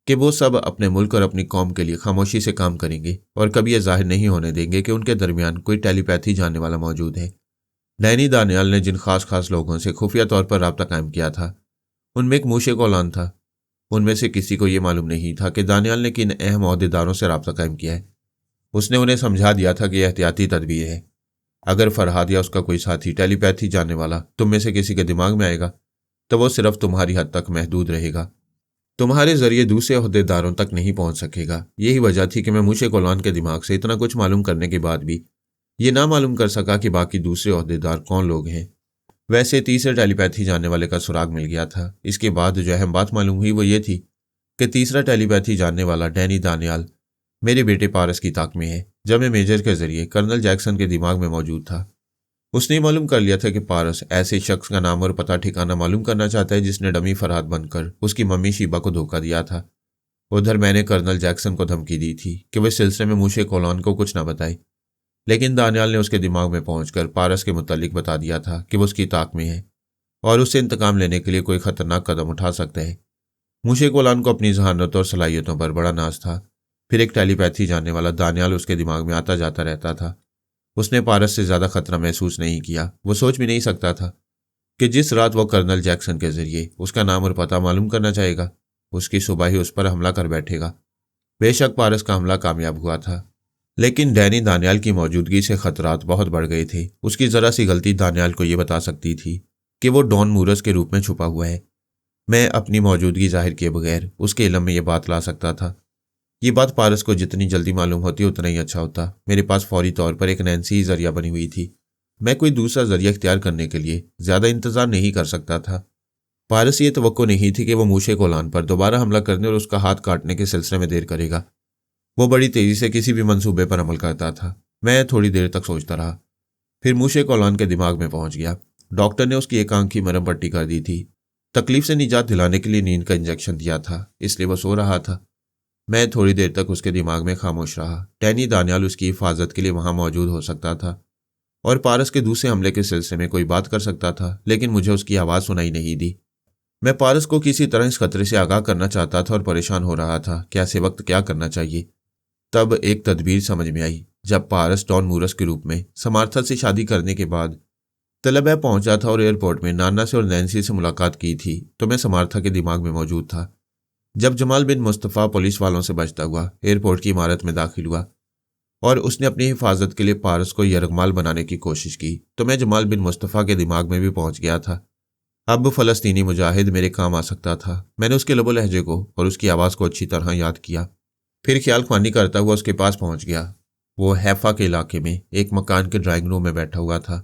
कि वो सब अपने मुल्क और अपनी कौम के लिए खामोशी से काम करेंगे और कभी यह जाहिर नहीं होने देंगे कि उनके दरमियान कोई टेलीपैथी जानने वाला मौजूद है। डैनी दानियाल ने जिन खास लोगों से खुफिया तौर पर राब्ता कायम किया था, उनमें एक मूशे कौलान था। उनमें से किसी को यह मालूम नहीं था कि दानियाल ने किन अहम ओहदेदारों से राब्ता कायम किया है। उसने उन्हें समझा दिया था कि यह एहतियाती तदबीर है। अगर फरहाद या उसका कोई साथी टेलीपैथी जानने वाला तुम में से किसी के दिमाग में आएगा तो वो सिर्फ तुम्हारी हद तक महदूद रहेगा, तुम्हारे जरिए दूसरे ओहदेदारों तक नहीं पहुंच सकेगा। यही वजह थी कि मैं मूशे कौलान के दिमाग से इतना कुछ मालूम करने के बाद भी ये ना मालूम कर सका कि बाकी दूसरे ओहदेदार कौन लोग हैं। वैसे तीसरे टेलीपैथी जानने वाले का सुराग मिल गया था। इसके बाद जो अहम बात मालूम हुई वो ये थी कि तीसरा टेलीपैथी जानने वाला डैनी दानियाल मेरे बेटे पारस की ताक में है। जब मैं मेजर के जरिए कर्नल जैक्सन के दिमाग में मौजूद था, उसने मालूम कर लिया था कि पारस ऐसे शख्स का नाम और पता ठिकाना मालूम करना चाहता है जिसने डमी फरहाद बनकर उसकी मम्मी शीबा को धोखा दिया था। उधर मैंने कर्नल जैक्सन को धमकी दी थी कि वह सिलसिले में मूशे कौलान को कुछ ना बताए, लेकिन दानियाल ने उसके दिमाग में पहुंचकर पारस के मुतालिक बता दिया था कि वो उसकी ताक में है और उससे इंतकाम लेने के लिए कोई खतरनाक कदम उठा सकता है। मूशे कौलान को अपनी जहानत और सलाहियतों पर बड़ा नाज था। फिर एक टेलीपैथी जानने वाला दानियाल उसके दिमाग में आता जाता रहता था। उसने पारस से ज़्यादा खतरा महसूस नहीं किया। वो सोच भी नहीं सकता था कि जिस रात वो कर्नल जैक्सन के जरिए उसका नाम और पता मालूम करना चाहेगा, उसकी सुबह ही उस पर हमला कर बैठेगा। बेशक पारस का हमला कामयाब हुआ था, लेकिन डैनी दानियाल की मौजूदगी से खतरात बहुत बढ़ गए थे। उसकी ज़रा सी गलती दानियाल को यह बता सकती थी कि वो डॉन मूरस के रूप में छुपा हुआ है। मैं अपनी मौजूदगी जाहिर किए बगैर उसके इल्म में यह बात ला सकता था। ये बात पारस को जितनी जल्दी मालूम होती उतना ही अच्छा होता। मेरे पास फौरी तौर पर एक नैन्सी जरिया बनी हुई थी। मैं कोई दूसरा जरिया इख्तियार करने के लिए ज़्यादा इंतज़ार नहीं कर सकता था। पारस ये तवक्को नहीं थी कि वो मूशे कौलान पर दोबारा हमला करने और उसका हाथ काटने के सिलसिले में देर करेगा। वो बड़ी तेज़ी से किसी भी मंसूबे पर अमल करता था। मैं थोड़ी देर तक सोचता रहा, फिर मूशे कौलान के दिमाग में पहुंच गया। डॉक्टर ने उसकी एक आंख की मरहम पट्टी कर दी थी। तकलीफ से निजात दिलाने के लिए नींद का इंजेक्शन दिया था, इसलिए वो सो रहा था। मैं थोड़ी देर तक उसके दिमाग में खामोश रहा। डैनी दानियाल उसकी हिफाजत के लिए वहां मौजूद हो सकता था और पारस के दूसरे हमले के सिलसिले में कोई बात कर सकता था, लेकिन मुझे उसकी आवाज़ सुनाई नहीं दी। मैं पारस को किसी तरह इस खतरे से आगाह करना चाहता था और परेशान हो रहा था कि ऐसे वक्त क्या करना चाहिए। तब एक तदबीर समझ में आई। जब पारस डॉन मूरस के रूप में समार्था से शादी करने के बाद तलबा पहुंचा था और एयरपोर्ट में नाना से और नैन्सी से मुलाकात की थी, तो मैं समार्था के दिमाग में मौजूद था। जब जमाल बिन मुस्तफ़ा पुलिस वालों से बचता हुआ एयरपोर्ट की इमारत में दाखिल हुआ, और उसने अपनी हिफाजत के लिए पारस को यरगमाल बनाने की कोशिश की तो मैं जमाल बिन मुस्तफ़ा के दिमाग में भी पहुंच गया था। अब फ़लस्तीनी मुजाहिद मेरे काम आ सकता था। मैंने उसके लबो लहजे को और उसकी आवाज़ को अच्छी तरह याद किया। फिर ख्याल ख्वानी करता हुआ उसके पास पहुंच गया। वो हैफा के इलाके में एक मकान के ड्राइंग रूम में बैठा हुआ था।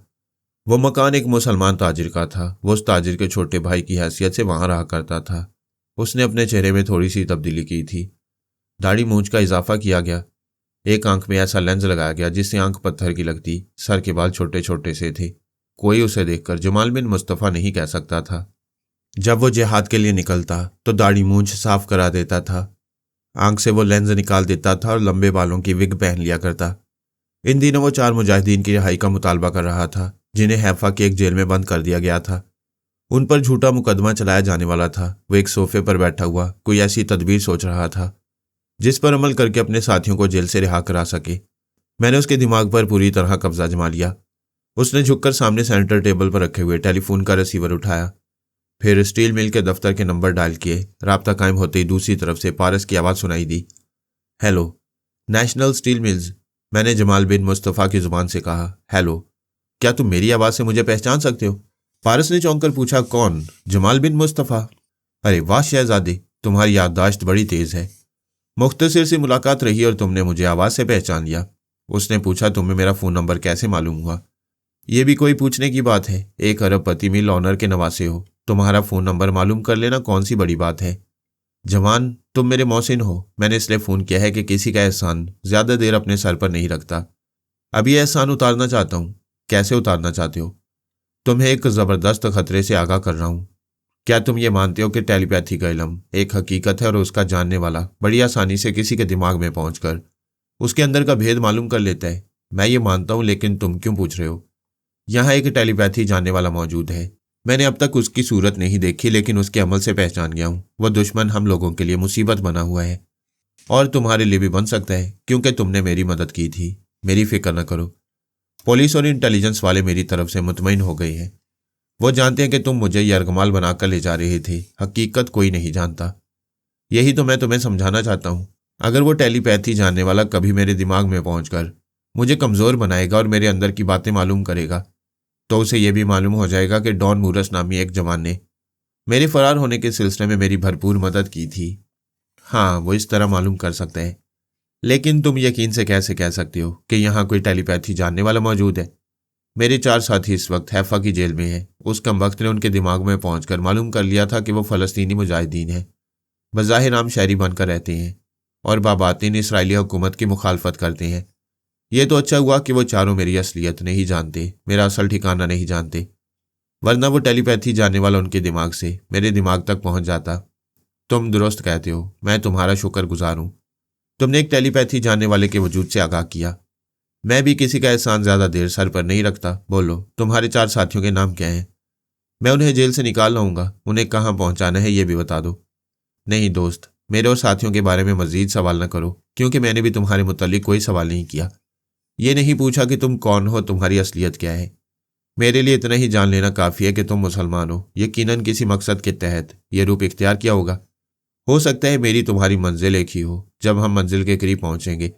वो मकान एक मुसलमान ताजिर का था। वो उस ताजिर के छोटे भाई की हैसियत से वहां रहा करता था। उसने अपने चेहरे में थोड़ी सी तब्दीली की थी। दाढ़ी मूंछ का इजाफा किया गया। एक आंख में ऐसा लेंस लगाया गया जिससे आंख पत्थर की लगती। सर के बाल छोटे छोटे से थे। कोई उसे देखकर जमाल बिन मुस्तफ़ा नहीं कह सकता था। जब वो जिहाद के लिए निकलता तो दाढ़ी मूंछ साफ करा देता था। आंख से वो लेंस निकाल देता था और लंबे बालों की विग पहन लिया करता। इन दिनों वो 4 मुजाहिदीन की रिहाई का मुतालबा कर रहा था जिन्हें हैफा की एक जेल में बंद कर दिया गया था। उन पर झूठा मुकदमा चलाया जाने वाला था। वो एक सोफे पर बैठा हुआ कोई ऐसी तदबीर सोच रहा था जिस पर अमल करके अपने साथियों को जेल से रिहा करा सके। मैंने उसके दिमाग पर पूरी तरह कब्जा जमा लिया। उसने झुककर सामने सेंटर टेबल पर रखे हुए टेलीफोन का रिसीवर उठाया। फिर स्टील मिल के दफ्तर के नंबर डायल किए। राब्ता कायम होते ही दूसरी तरफ से पारस की आवाज़ सुनाई दी। Hello, National Steel Mills. मैंने जमाल बिन मुस्तफ़ा की जुबान से कहा। हेलो, क्या तुम मेरी आवाज़ से मुझे पहचान सकते हो? पारस ने चौंक कर पूछा। कौन? जमाल बिन मुस्तफ़ा। अरे वाह शहजादे, तुम्हारी याददाश्त बड़ी तेज़ है। मुख्तसर सी मुलाकात रही और तुमने मुझे आवाज़ से पहचान लिया। उसने पूछा, तुम्हें मेरा फ़ोन नंबर कैसे मालूम हुआ? यह भी कोई पूछने की बात है? 1 अरबपति मिल ऑनर के नवासे हो, तुम्हारा फ़ोन नंबर मालूम कर लेना कौन सी बड़ी बात है? जवान, तुम मेरे मोहसिन हो। मैंने इसलिए फ़ोन किया है कि किसी का एहसान ज़्यादा देर अपने सर पर नहीं रखता। अब यह एहसान उतारना चाहता हूँ। कैसे उतारना चाहते हो? तुम्हें एक ज़बरदस्त खतरे से आगाह कर रहा हूँ। क्या तुम ये मानते हो कि टेलीपैथी का इल्म एक हकीकत है और उसका जानने वाला बड़ी आसानी से किसी के दिमाग में पहुंचकर उसके अंदर का भेद मालूम कर लेता है? मैं ये मानता हूं, लेकिन तुम क्यों पूछ रहे हो? यहाँ एक टेलीपैथी जानने वाला मौजूद है। मैंने अब तक उसकी सूरत नहीं देखी, लेकिन उसके अमल से पहचान गया हूँ। वह दुश्मन हम लोगों के लिए मुसीबत बना हुआ है और तुम्हारे लिए भी बन सकता है, क्योंकि तुमने मेरी मदद की थी। मेरी फिक्र न करो। पुलिस और इंटेलिजेंस वाले मेरी तरफ से मुतमईन हो गए हैं। वो जानते हैं कि तुम मुझे यरगमाल बनाकर ले जा रहे थे। हकीकत कोई नहीं जानता। यही तो मैं तुम्हें समझाना चाहता हूँ। अगर वो टेलीपैथी जानने वाला कभी मेरे दिमाग में पहुंचकर मुझे कमज़ोर बनाएगा और मेरे अंदर की बातें मालूम करेगा, तो उसे यह भी मालूम हो जाएगा कि डॉन मूरस नामी एक जवान ने मेरे फरार होने के सिलसिले में मेरी भरपूर मदद की थी। हाँ, वो इस तरह मालूम कर सकता है। लेकिन तुम यकीन से कैसे कह सकते हो कि यहाँ कोई टेलीपैथी जानने वाला मौजूद है? मेरे 4 साथी इस वक्त हैफा की जेल में हैं। उस कमबख्त ने उनके दिमाग में पहुंचकर मालूम कर लिया था कि वो फ़लस्तीनी मुजाहिदीन हैं। बज़ाहिर आम शहरी बनकर रहते हैं और बाबातिन इसराइली हुकूमत की मुखालफत करते हैं। ये तो अच्छा हुआ कि वो चारों मेरी असलियत नहीं जानते, मेरा असल ठिकाना नहीं जानते, वरना वो टेलीपैथी जानने वाला उनके दिमाग से मेरे दिमाग तक पहुंच जाता। तुम दुरुस्त कहते हो, मैं तुम्हारा शुक्रगुजार हूँ। तुमने एक टेलीपैथी जानने वाले के वजूद से आगाह किया। मैं भी किसी का एहसान ज़्यादा देर सर पर नहीं रखता। बोलो, तुम्हारे 4 साथियों के नाम क्या हैं? मैं उन्हें जेल से निकाल लाऊंगा। उन्हें कहाँ पहुँचाना है ये भी बता दो। नहीं दोस्त, मेरे और साथियों के बारे में मजीद सवाल न करो, क्योंकि मैंने भी तुम्हारे मुतालिक कोई सवाल नहीं किया। ये नहीं पूछा कि तुम कौन हो, तुम्हारी असलियत क्या है। मेरे लिए इतना ही जान लेना काफ़ी है कि तुम मुसलमान हो। यकीनन किसी मकसद के तहत यह रूप इख्तियार किया होगा। हो सकता है मेरी तुम्हारी मंजिल एक ही हो। जब हम मंजिल के करीब पहुँचेंगे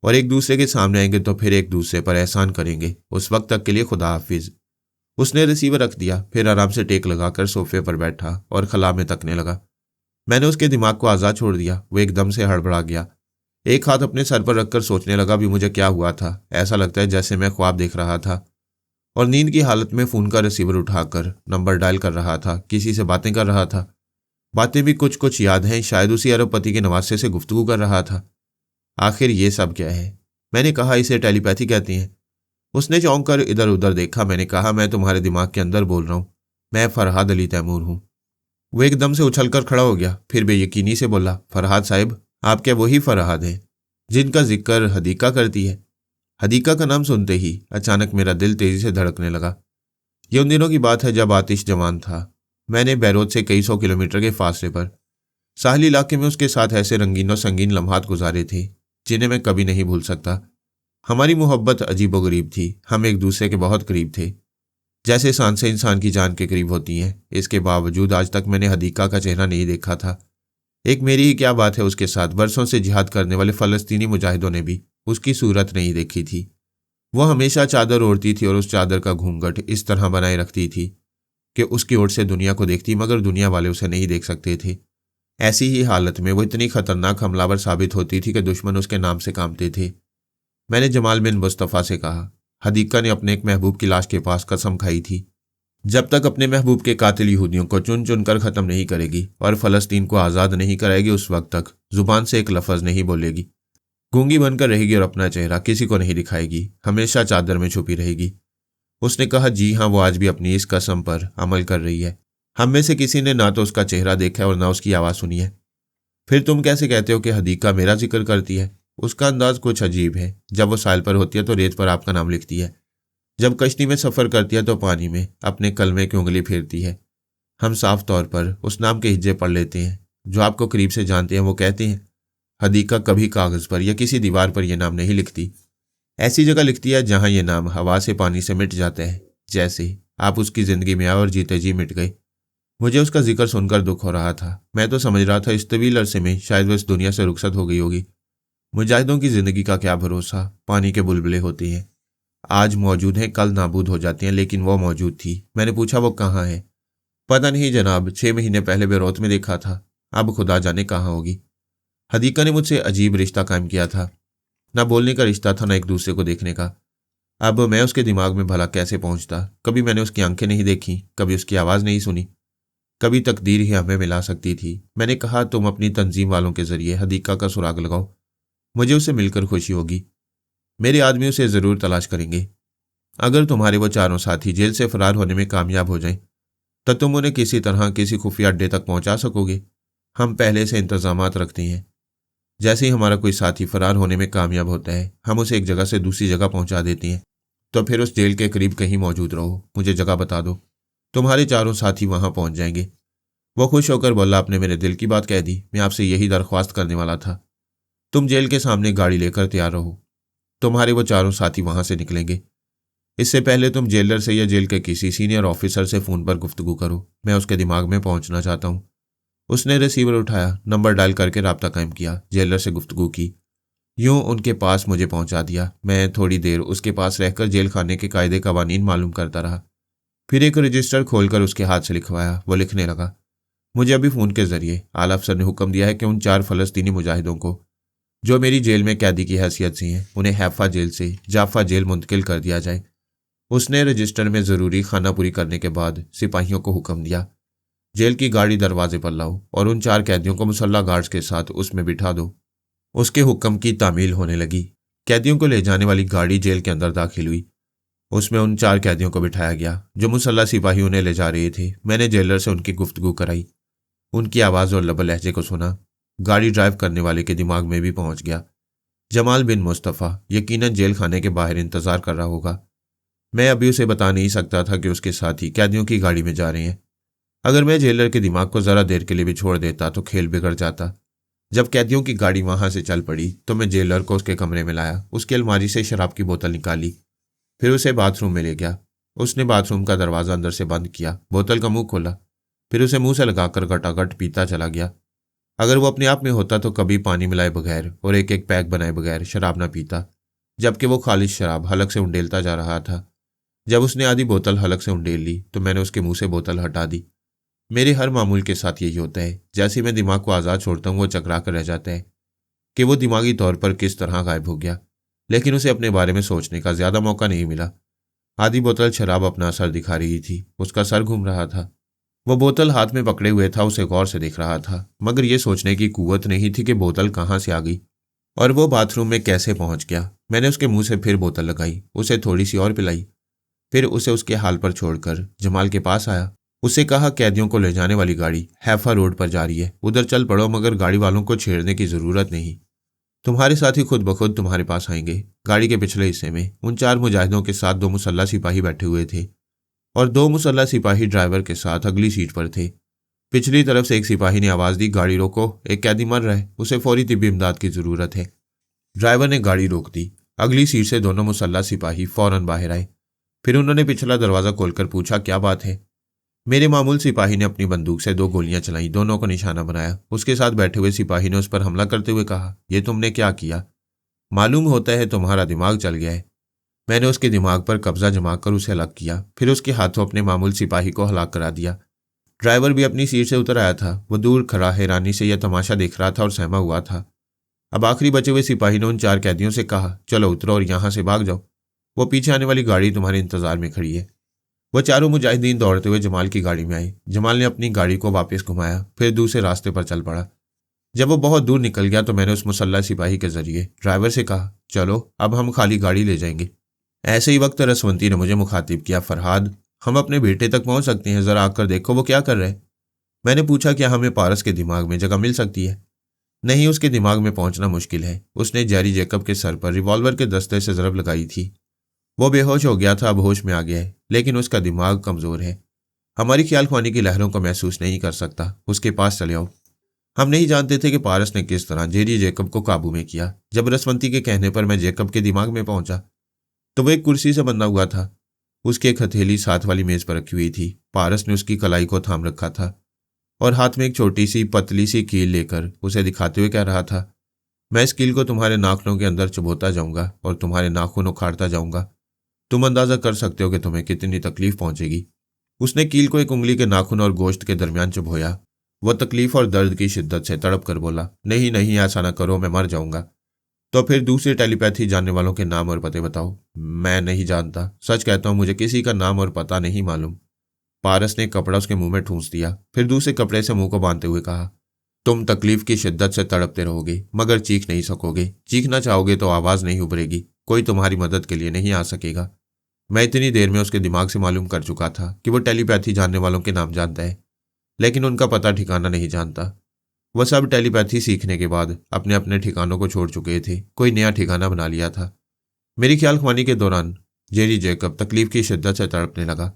और एक दूसरे के सामने आएंगे तो फिर एक दूसरे पर एहसान करेंगे। उस वक्त तक के लिए खुदा हाफिज। उसने रिसीवर रख दिया, फिर आराम से टेक लगाकर सोफे पर बैठा और खला में तकने लगा। मैंने उसके दिमाग को आज़ाद छोड़ दिया। वो एकदम से हड़बड़ा गया। एक हाथ अपने सर पर रखकर सोचने लगा भी मुझे क्या हुआ था। ऐसा लगता है जैसे मैं ख्वाब देख रहा था और नींद की हालत में फ़ोन का रिसीवर उठाकर नंबर डायल कर रहा था, किसी से बातें कर रहा था। बातें भी कुछ कुछ याद हैं, शायद उसी अरबपति के नवासे से गुफ्तगू कर रहा था। आखिर ये सब क्या है? मैंने कहा, इसे टेलीपैथी कहते हैं। उसने चौंक कर इधर उधर देखा। मैंने कहा, मैं तुम्हारे दिमाग के अंदर बोल रहा हूँ। मैं फरहाद अली तैमूर हूँ। वो एकदम से उछलकर खड़ा हो गया, फिर बेयकीनी से बोला, फरहाद साहिब, आप क्या वही फरहाद हैं जिनका जिक्र हदीका करती है? हदीका का नाम सुनते ही अचानक मेरा दिल तेजी से धड़कने लगा। ये उन दिनों की बात है जब आतिश जवान था। मैंने बैरूत से कई 100 किलोमीटर के फासले पर साहली इलाके में उसके साथ ऐसे रंगीन और संगीन लम्हात गुजारे थे जिन्हें मैं कभी नहीं भूल सकता। हमारी मोहब्बत अजीबोगरीब थी। हम एक दूसरे के बहुत करीब थे, जैसे सांसें इंसान की जान के करीब होती हैं। इसके बावजूद आज तक मैंने हदीका का चेहरा नहीं देखा था। एक मेरी ही क्या बात है, उसके साथ बरसों से जिहाद करने वाले फ़लस्तीनी मुजाहिदों ने भी उसकी सूरत नहीं देखी थी। वो हमेशा चादर ओढ़ती थी और उस चादर का घूंघट इस तरह बनाए रखती थी कि उसकी ओर से दुनिया को देखती, मगर दुनिया वाले उसे नहीं देख सकते थे। ऐसी ही हालत में वो इतनी खतरनाक हमलावर साबित होती थी कि दुश्मन उसके नाम से कांपते थे। मैंने जमाल बिन मुस्तफ़ा से कहा, हदीका ने अपने एक महबूब की लाश के पास कसम खाई थी, जब तक अपने महबूब के कातिल यहूदियों को चुन चुन कर ख़त्म नहीं करेगी और फ़लस्तीन को आज़ाद नहीं कराएगी, उस वक्त तक ज़ुबान से एक लफ्ज़ नहीं बोलेगी, गूंगी बनकर रहेगी और अपना चेहरा किसी को नहीं दिखाएगी, हमेशा चादर में छुपी रहेगी। उसने कहा, जी हाँ, वो आज भी अपनी इस कसम पर अमल कर रही है। हम में से किसी ने ना तो उसका चेहरा देखा है और ना उसकी आवाज़ सुनी है। फिर तुम कैसे कहते हो कि हदीका मेरा जिक्र करती है? उसका अंदाज कुछ अजीब है। जब वो साहिल पर होती है तो रेत पर आपका नाम लिखती है, जब कश्ती में सफ़र करती है तो पानी में अपने कलमे की उंगली फेरती है। हम साफ तौर पर उस नाम के हिज्जे पढ़ लेते हैं। जो आपको करीब से जानते हैं वो कहते हैं, हदीका कभी कागज़ पर या किसी दीवार पर यह नाम नहीं लिखती। ऐसी जगह लिखती है जहां यह नाम हवा से पानी से मिट जाता है, जैसे आप उसकी ज़िंदगी में आए और जीते जी मिट गए। मुझे उसका जिक्र सुनकर दुख हो रहा था। मैं तो समझ रहा था इस तवील अरसे में शायद वह इस दुनिया से रुखसत हो गई होगी। मुजाहिदों की ज़िंदगी का क्या भरोसा, पानी के बुलबुले होते हैं, आज मौजूद हैं कल नाबूद हो जाती हैं, लेकिन वो मौजूद थी। मैंने पूछा, वो कहाँ है? पता नहीं जनाब, 6 महीने पहले बेरोत में देखा था, अब खुदा जाने कहाँ होगी। हदीका ने मुझसे अजीब रिश्ता कायम किया था, ना बोलने का रिश्ता था, ना एक दूसरे को देखने का। अब मैं उसके दिमाग में भला कैसे पहुंचता? कभी मैंने उसकी आंखें नहीं देखी, कभी उसकी आवाज़ नहीं सुनी, कभी तकदीर ही हमें मिला सकती थी। मैंने कहा, तुम अपनी तंजीम वालों के जरिए हदीका का सुराग लगाओ, मुझे उससे मिलकर खुशी होगी। मेरे आदमी उसे ज़रूर तलाश करेंगे। अगर तुम्हारे वो चारों साथी जेल से फरार होने में कामयाब हो जाएं, तो तुम उन्हें किसी तरह किसी खुफिया अड्डे तक पहुंचा सकोगे। हम पहले से इंतजामात रखते हैं। जैसे ही हमारा कोई साथी फरार होने में कामयाब होता है, हम उसे एक जगह से दूसरी जगह पहुंचा देते हैं। तो फिर उस जेल के करीब कहीं मौजूद रहो, मुझे जगह बता दो, तुम्हारे चारों साथी वहां पहुंच जाएंगे। वो खुश होकर बोला, आपने मेरे दिल की बात कह दी, मैं आपसे यही दरख्वास्त करने वाला था। तुम जेल के सामने गाड़ी लेकर तैयार रहो, तुम्हारे वो चारों साथी वहां से निकलेंगे। इससे पहले तुम जेलर से या जेल के किसी सीनियर ऑफिसर से फ़ोन पर गुफ्तगू करो, मैं उसके दिमाग में पहुंचना चाहता हूँ। उसने रिसीवर उठाया, नंबर डायल करके राब्ता कायम किया, जेलर से गुफ्तगू की, यूं उनके पास मुझे पहुंचा दिया। मैं थोड़ी देर उसके पास रहकर जेल खाने के कायदे कवानीन मालूम करता रहा। फिर एक रजिस्टर खोलकर उसके हाथ से लिखवाया। वो लिखने लगा, मुझे अभी फ़ोन के जरिए आला अफसर ने हुक्म दिया है कि उन 4 फ़लस्तीनी मुजाहिदों को जो मेरी जेल में कैदी की हैसियत से हैं, उन्हें हैफा जेल से जाफा जेल मुंतकिल कर दिया जाए। उसने रजिस्टर में ज़रूरी खाना पूरी करने के बाद सिपाहियों को हुक्म दिया, जेल की गाड़ी दरवाजे पर लाओ और उन 4 कैदियों को मुसल्ला गार्ड्स के साथ उसमें बिठा दो। उसके हुक्म की तामील होने लगी। कैदियों को ले जाने वाली गाड़ी जेल के अंदर दाखिल हुई। उसमें उन 4 कैदियों को बिठाया गया जो मुसल्ला सिपाही उन्हें ले जा रहे थे। मैंने जेलर से उनकी गुफ्तगू कराई, उनकी आवाज़ और लबल लहजे को सुना। गाड़ी ड्राइव करने वाले के दिमाग में भी पहुंच गया, जमाल बिन मुस्तफ़ा यकीनन जेल खाने के बाहर इंतज़ार कर रहा होगा। मैं अभी उसे बता नहीं सकता था कि उसके साथी कैदियों की गाड़ी में जा रहे हैं। अगर मैं जेलर के दिमाग को ज़रा देर के लिए भी छोड़ देता तो खेल बिगड़ जाता। जब कैदियों की गाड़ी वहां से चल पड़ी तो मैं जेलर को उसके कमरे में लाया, उसकी अलमारी से शराब की बोतल निकाली, फिर उसे बाथरूम में ले गया। उसने बाथरूम का दरवाज़ा अंदर से बंद किया, बोतल का मुंह खोला, फिर उसे मुंह से लगाकर गटागट पीता चला गया। अगर वो अपने आप में होता तो कभी पानी मिलाए बगैर और एक एक पैक बनाए बगैर शराब ना पीता, जबकि वो खालिश शराब हलक से उंडेलता जा रहा था। जब उसने आधी बोतल हलक से उंडेल ली तो मैंने उसके मुंह से बोतल हटा दी। मेरे हर मामूल के साथ यही होता है, जैसे मैं दिमाग को आज़ाद छोड़ता हूँ वो चकरा कर रह जाता है कि वो दिमागी तौर पर किस तरह गायब हो गया, लेकिन उसे अपने बारे में सोचने का ज़्यादा मौका नहीं मिला। आधी बोतल शराब अपना असर दिखा रही थी, उसका सर घूम रहा था। वो बोतल हाथ में पकड़े हुए था, उसे गौर से देख रहा था, मगर ये सोचने की कुव्वत नहीं थी कि बोतल कहाँ से आ गई और वो बाथरूम में कैसे पहुंच गया। मैंने उसके मुंह से फिर बोतल लगाई, उसे थोड़ी सी और पिलाई, फिर उसे उसके हाल पर छोड़कर जमाल के पास आया। उसे कहा, कैदियों को ले जाने वाली गाड़ी हैफा रोड पर जा रही है, उधर चल पड़ो, मगर गाड़ी वालों को छेड़ने की ज़रूरत नहीं, तुम्हारे साथी खुद ब खुद तुम्हारे पास आएंगे। गाड़ी के पिछले हिस्से में उन 4 मुजाहिदों के साथ 2 मुसल्ला सिपाही बैठे हुए थे और 2 मुसल्ला सिपाही ड्राइवर के साथ अगली सीट पर थे। पिछली तरफ से एक सिपाही ने आवाज़ दी, गाड़ी रोको, एक कैदी मर रहा है, उसे फौरी तिब्बी इमदाद की ज़रूरत है। ड्राइवर ने गाड़ी रोक दी। अगली सीट से दोनों मुसल्ला सिपाही फौरन बाहर आए। फिर उन्होंने पिछला दरवाज़ा खोलकर पूछा, क्या बात है? मेरे मामूल सिपाही ने अपनी बंदूक से 2 गोलियां चलाई, दोनों को निशाना बनाया। उसके साथ बैठे हुए सिपाही ने उस पर हमला करते हुए कहा, यह तुमने क्या किया? मालूम होता है तुम्हारा दिमाग चल गया है। मैंने उसके दिमाग पर कब्जा जमाकर उसे अलग किया, फिर उसके हाथों अपने मामूल सिपाही को हलाक करा दिया। ड्राइवर भी अपनी सीट से उतर आया था। वो दूर खड़ा हैरानी से यह तमाशा देख रहा था और सहमा हुआ था। अब आखिरी बचे हुए सिपाही ने उन 4 कैदियों से कहा, चलो उतरो और यहां से भाग जाओ, वो पीछे आने वाली गाड़ी तुम्हारे इंतजार में खड़ी है। वो चारों मुजाहिदीन दौड़ते हुए जमाल की गाड़ी में आए। जमाल ने अपनी गाड़ी को वापस घुमाया, फिर दूसरे रास्ते पर चल पड़ा। जब वो बहुत दूर निकल गया तो मैंने उस मुसल्ला सिपाही के जरिए ड्राइवर से कहा, चलो अब हम खाली गाड़ी ले जाएंगे। ऐसे ही वक्त रसवंती ने मुझे मुखातिब किया, फरहाद हम अपने बेटे तक पहुंच सकते हैं, जरा आकर देखो वो क्या कर रहे हैं। मैंने पूछा, क्या हमें पारस के दिमाग में जगह मिल सकती है? नहीं, उसके दिमाग में पहुंचना मुश्किल है। उसने जेरी जैकब के सर पर रिवॉल्वर के दस्ते से जरब लगाई थी। वो बेहोश हो गया था, अब होश में आ गया है, लेकिन उसका दिमाग कमजोर है। हमारी ख्याल ख्वानी की लहरों को महसूस नहीं कर सकता। उसके पास चले आओ। हम नहीं जानते थे कि पारस ने किस तरह जेरी जैकब को काबू में किया। जब रसवंती के कहने पर मैं जैकब के दिमाग में पहुंचा तो वो एक कुर्सी से बंधा हुआ था। उसकी एक हथेली साथ वाली मेज पर रखी हुई थी। पारस ने उसकी कलाई को थाम रखा था और हाथ में एक छोटी सी पतली सी कील लेकर उसे दिखाते हुए कह रहा था, मैं इस कील को तुम्हारे नाखूनों के अंदर चुभोता जाऊंगा और तुम्हारे नाखून उखाड़ता जाऊंगा। तुम अंदाजा कर सकते हो कि तुम्हें कितनी तकलीफ पहुंचेगी। उसने कील को एक उंगली के नाखून और गोश्त के दरमियान चुभोया। वह तकलीफ और दर्द की शिद्दत से तड़प कर बोला, नहीं नहीं, ऐसा ना करो, मैं मर जाऊंगा। तो फिर दूसरे टेलीपैथी जानने वालों के नाम और पते बताओ। मैं नहीं जानता, सच कहता हूं, मुझे किसी का नाम और पता नहीं मालूम। पारस ने कपड़ा उसके मुंह में ठूंस दिया, फिर दूसरे कपड़े से मुंह को बांधते हुए कहा, तुम तकलीफ की शिद्दत से तड़पते रहोगे मगर चीख नहीं सकोगे। चीखना चाहोगे तो आवाज नहीं उभरेगी, कोई तुम्हारी मदद के लिए नहीं आ सकेगा। मैं इतनी देर में उसके दिमाग से मालूम कर चुका था कि वो टेलीपैथी जानने वालों के नाम जानता है, लेकिन उनका पता ठिकाना नहीं जानता। वह सब टेलीपैथी सीखने के बाद अपने अपने ठिकानों को छोड़ चुके थे, कोई नया ठिकाना बना लिया था। मेरी ख्याल ख्वानी के दौरान जेरी जैकब तकलीफ की शिद्दत से तड़पने लगा।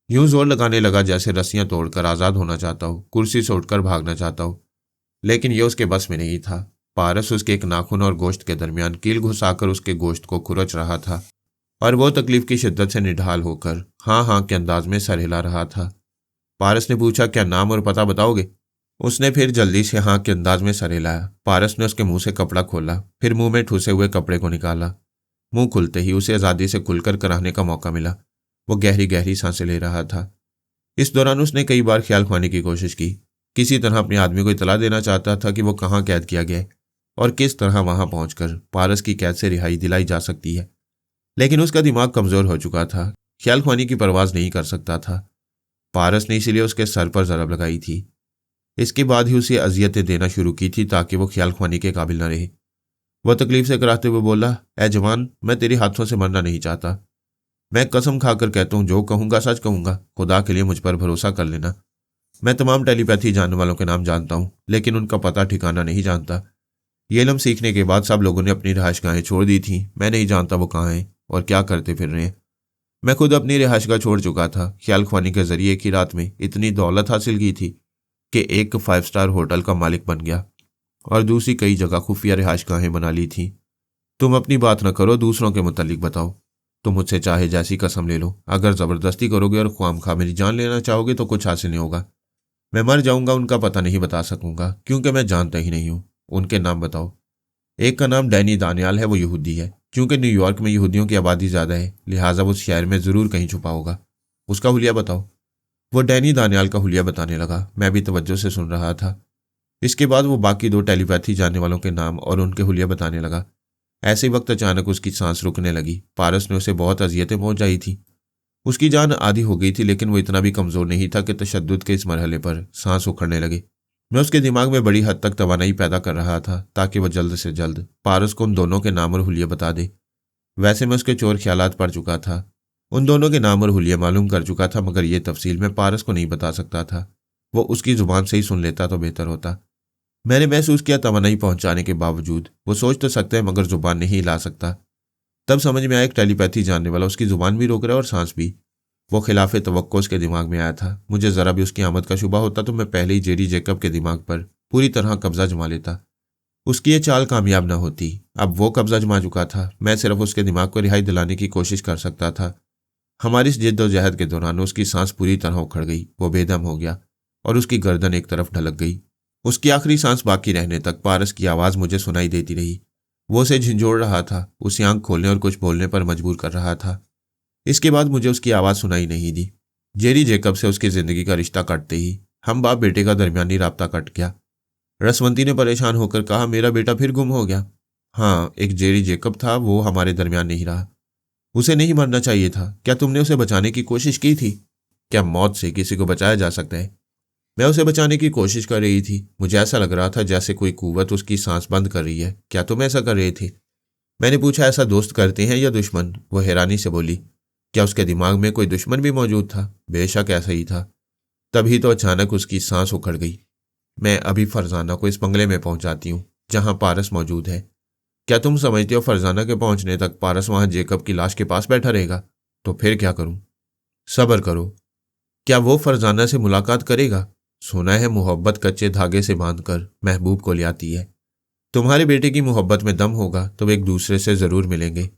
यूं जोर लगाने लगा जैसे रस्सियां तोड़कर आजाद होना चाहता हो, कुर्सी से उठकर भागना चाहता हो, लेकिन यह उसके बस में नहीं था। पारस उसके एक नाखून और गोश्त के दरमियान कील घुसाकर उसके गोश्त को खुरच रहा था और वो तकलीफ की शिद्दत से निढाल होकर हाँ हाँ के अंदाज में सर हिला रहा था। पारस ने पूछा, क्या नाम और पता बताओगे? उसने फिर जल्दी से हाँ के अंदाज में सर हिलाया। पारस ने उसके मुंह से कपड़ा खोला, फिर मुंह में ठूसे हुए कपड़े को निकाला। मुंह खुलते ही उसे आजादी से खुलकर कराहने का मौका मिला। वो गहरी गहरी सांसें ले रहा था। इस दौरान उसने कई बार ख्याल खुआने की कोशिश की। किसी तरह अपने आदमी को इतला देना चाहता था कि वो कहाँ कैद किया गया और किस तरह वहां पहुंचकर पारस की कैद से रिहाई दिलाई जा सकती है, लेकिन उसका दिमाग कमजोर हो चुका था, ख्याल खुआनी की परवाज नहीं कर सकता था। पारस ने इसीलिए उसके सर पर जरब लगाई थी। इसके बाद ही उसे अजियतें देना शुरू की थी ताकि वो ख्याल खुआनी के काबिल न रहे। वह तकलीफ से कराते हुए बोला, ए जवान, मैं तेरे हाथों से मरना नहीं चाहता। मैं कसम खाकर कहता हूं, जो कहूंगा सच कहूंगा। खुदा के लिए मुझ पर भरोसा कर लेना। मैं तमाम टेलीपैथी जानने वालों के नाम जानता हूं, लेकिन उनका पता ठिकाना नहीं जानता। ये इल्म सीखने के बाद सब लोगों ने अपनी रिहाइशगाहें छोड़ दी थी। मैं नहीं जानता वो कहाँ हैं और क्या करते फिर रहे हैं। मैं खुद अपनी रिहाइशगाह छोड़ चुका था। ख्याल खुआनी के जरिए एक ही रात में इतनी दौलत हासिल की थी कि एक 5 स्टार होटल का मालिक बन गया और दूसरी कई जगह खुफिया रिहाइशगाहें बना ली थी। तुम अपनी बात न करो, दूसरों के मुतालिक बताओ। तुम मुझसे चाहे जैसी कसम ले लो, अगर जबरदस्ती करोगे और ख्वामखा मेरी जान लेना चाहोगे तो कुछ हासिल नहीं होगा। मैं मर जाऊंगा, उनका पता नहीं बता सकूंगा क्योंकि मैं जानता ही नहीं हूं। उनके नाम बताओ। एक का नाम डैनी दानियाल है, वो यहूदी है। क्योंकि न्यूयॉर्क में यहूदियों की आबादी ज्यादा है, लिहाजा उस शहर में जरूर कहीं छुपा होगा। उसका हुलिया बताओ। वो डैनी दानियाल का हुलिया बताने लगा। मैं भी तवज्जो से सुन रहा था। इसके बाद वो बाकी 2 टेलीपैथी जानने वालों के नाम और उनके हुलिया बताने लगा। ऐसे वक्त अचानक उसकी सांस रुकने लगी। पारस ने उसे बहुत अजियतें पहुंचाई थी। उसकी जान आधी हो गई थी, लेकिन वो इतना भी कमजोर नहीं था कि तशद्दुद के इस मरहले पर सांस उखड़ने लगे। मैं उसके दिमाग में बड़ी हद तक तवानाई पैदा कर रहा था ताकि वह जल्द से जल्द पारस को उन दोनों के नाम और हुलिया बता दे। वैसे मैं उसके चोर ख्यालात पढ़ चुका था, उन दोनों के नाम और हुलिया मालूम कर चुका था, मगर ये तफसील मैं पारस को नहीं बता सकता था। वो उसकी जुबान से ही सुन लेता तो बेहतर होता। मैंने महसूस किया तवानाई पहुंचाने के बावजूद वो सोच तो सकता है मगर जुबान नहीं हिला सकता। तब समझ में आया एक टेलीपैथी जानने वाला उसकी जुबान भी रोक रहा है और सांस भी। वो खिलाफ तवक्को उसके दिमाग में आया था। मुझे जरा भी उसकी आमद का शुबा होता तो मैं पहले ही जेरी जैकब के दिमाग पर पूरी तरह कब्जा जमा लेता। उसकी ये चाल कामयाब ना होती। अब वो कब्जा जमा चुका था, मैं सिर्फ उसके दिमाग को रिहाई दिलाने की कोशिश कर सकता था। हमारी इस जिद्दोजहद के दौरान उसकी सांस पूरी तरह उखड़ गई। वो बेदम हो गया और उसकी गर्दन एक तरफ ढलक गई। उसकी आखिरी सांस बाकी रहने तक पारस की आवाज मुझे सुनाई देती रही। वो उसे झिंझोड़ रहा था, उसे आंख खोलने और कुछ बोलने पर मजबूर कर रहा था। इसके बाद मुझे उसकी आवाज़ सुनाई नहीं दी। जेरी जेकब से उसकी ज़िंदगी का रिश्ता कटते ही हम बाप बेटे का दरमियानी राब्ता कट गया। रसवंती ने परेशान होकर कहा, मेरा बेटा फिर गुम हो गया। हाँ, एक जेरी जेकब था, वो हमारे दरमियान नहीं रहा। उसे नहीं मरना चाहिए था। क्या तुमने उसे बचाने की कोशिश की थी? क्या मौत से किसी को बचाया जा सकता है? मैं उसे बचाने की कोशिश कर रही थी। मुझे ऐसा लग रहा था जैसे कोई कुव्वत उसकी सांस बंद कर रही है। क्या तुम ऐसा कर रहे थे? मैंने पूछा, ऐसा दोस्त करते हैं या दुश्मन? वो हैरानी से बोली, क्या उसके दिमाग में कोई दुश्मन भी मौजूद था? बेशक ऐसा ही था। तभी तो अचानक उसकी सांस उखड़ गई। मैं अभी फरजाना को इस बंगले में पहुंचाती हूँ जहां पारस मौजूद है। क्या तुम समझते हो फरजाना के पहुंचने तक पारस वहां जेकब की लाश के पास बैठा रहेगा? तो फिर क्या करूं? सब्र करो। क्या वो फरजाना से मुलाकात करेगा? सुना है मोहब्बत कच्चे धागे से बांधकर महबूब को ले आती है। तुम्हारे बेटे की मोहब्बत में दम होगा तो वे एक दूसरे से जरूर मिलेंगे।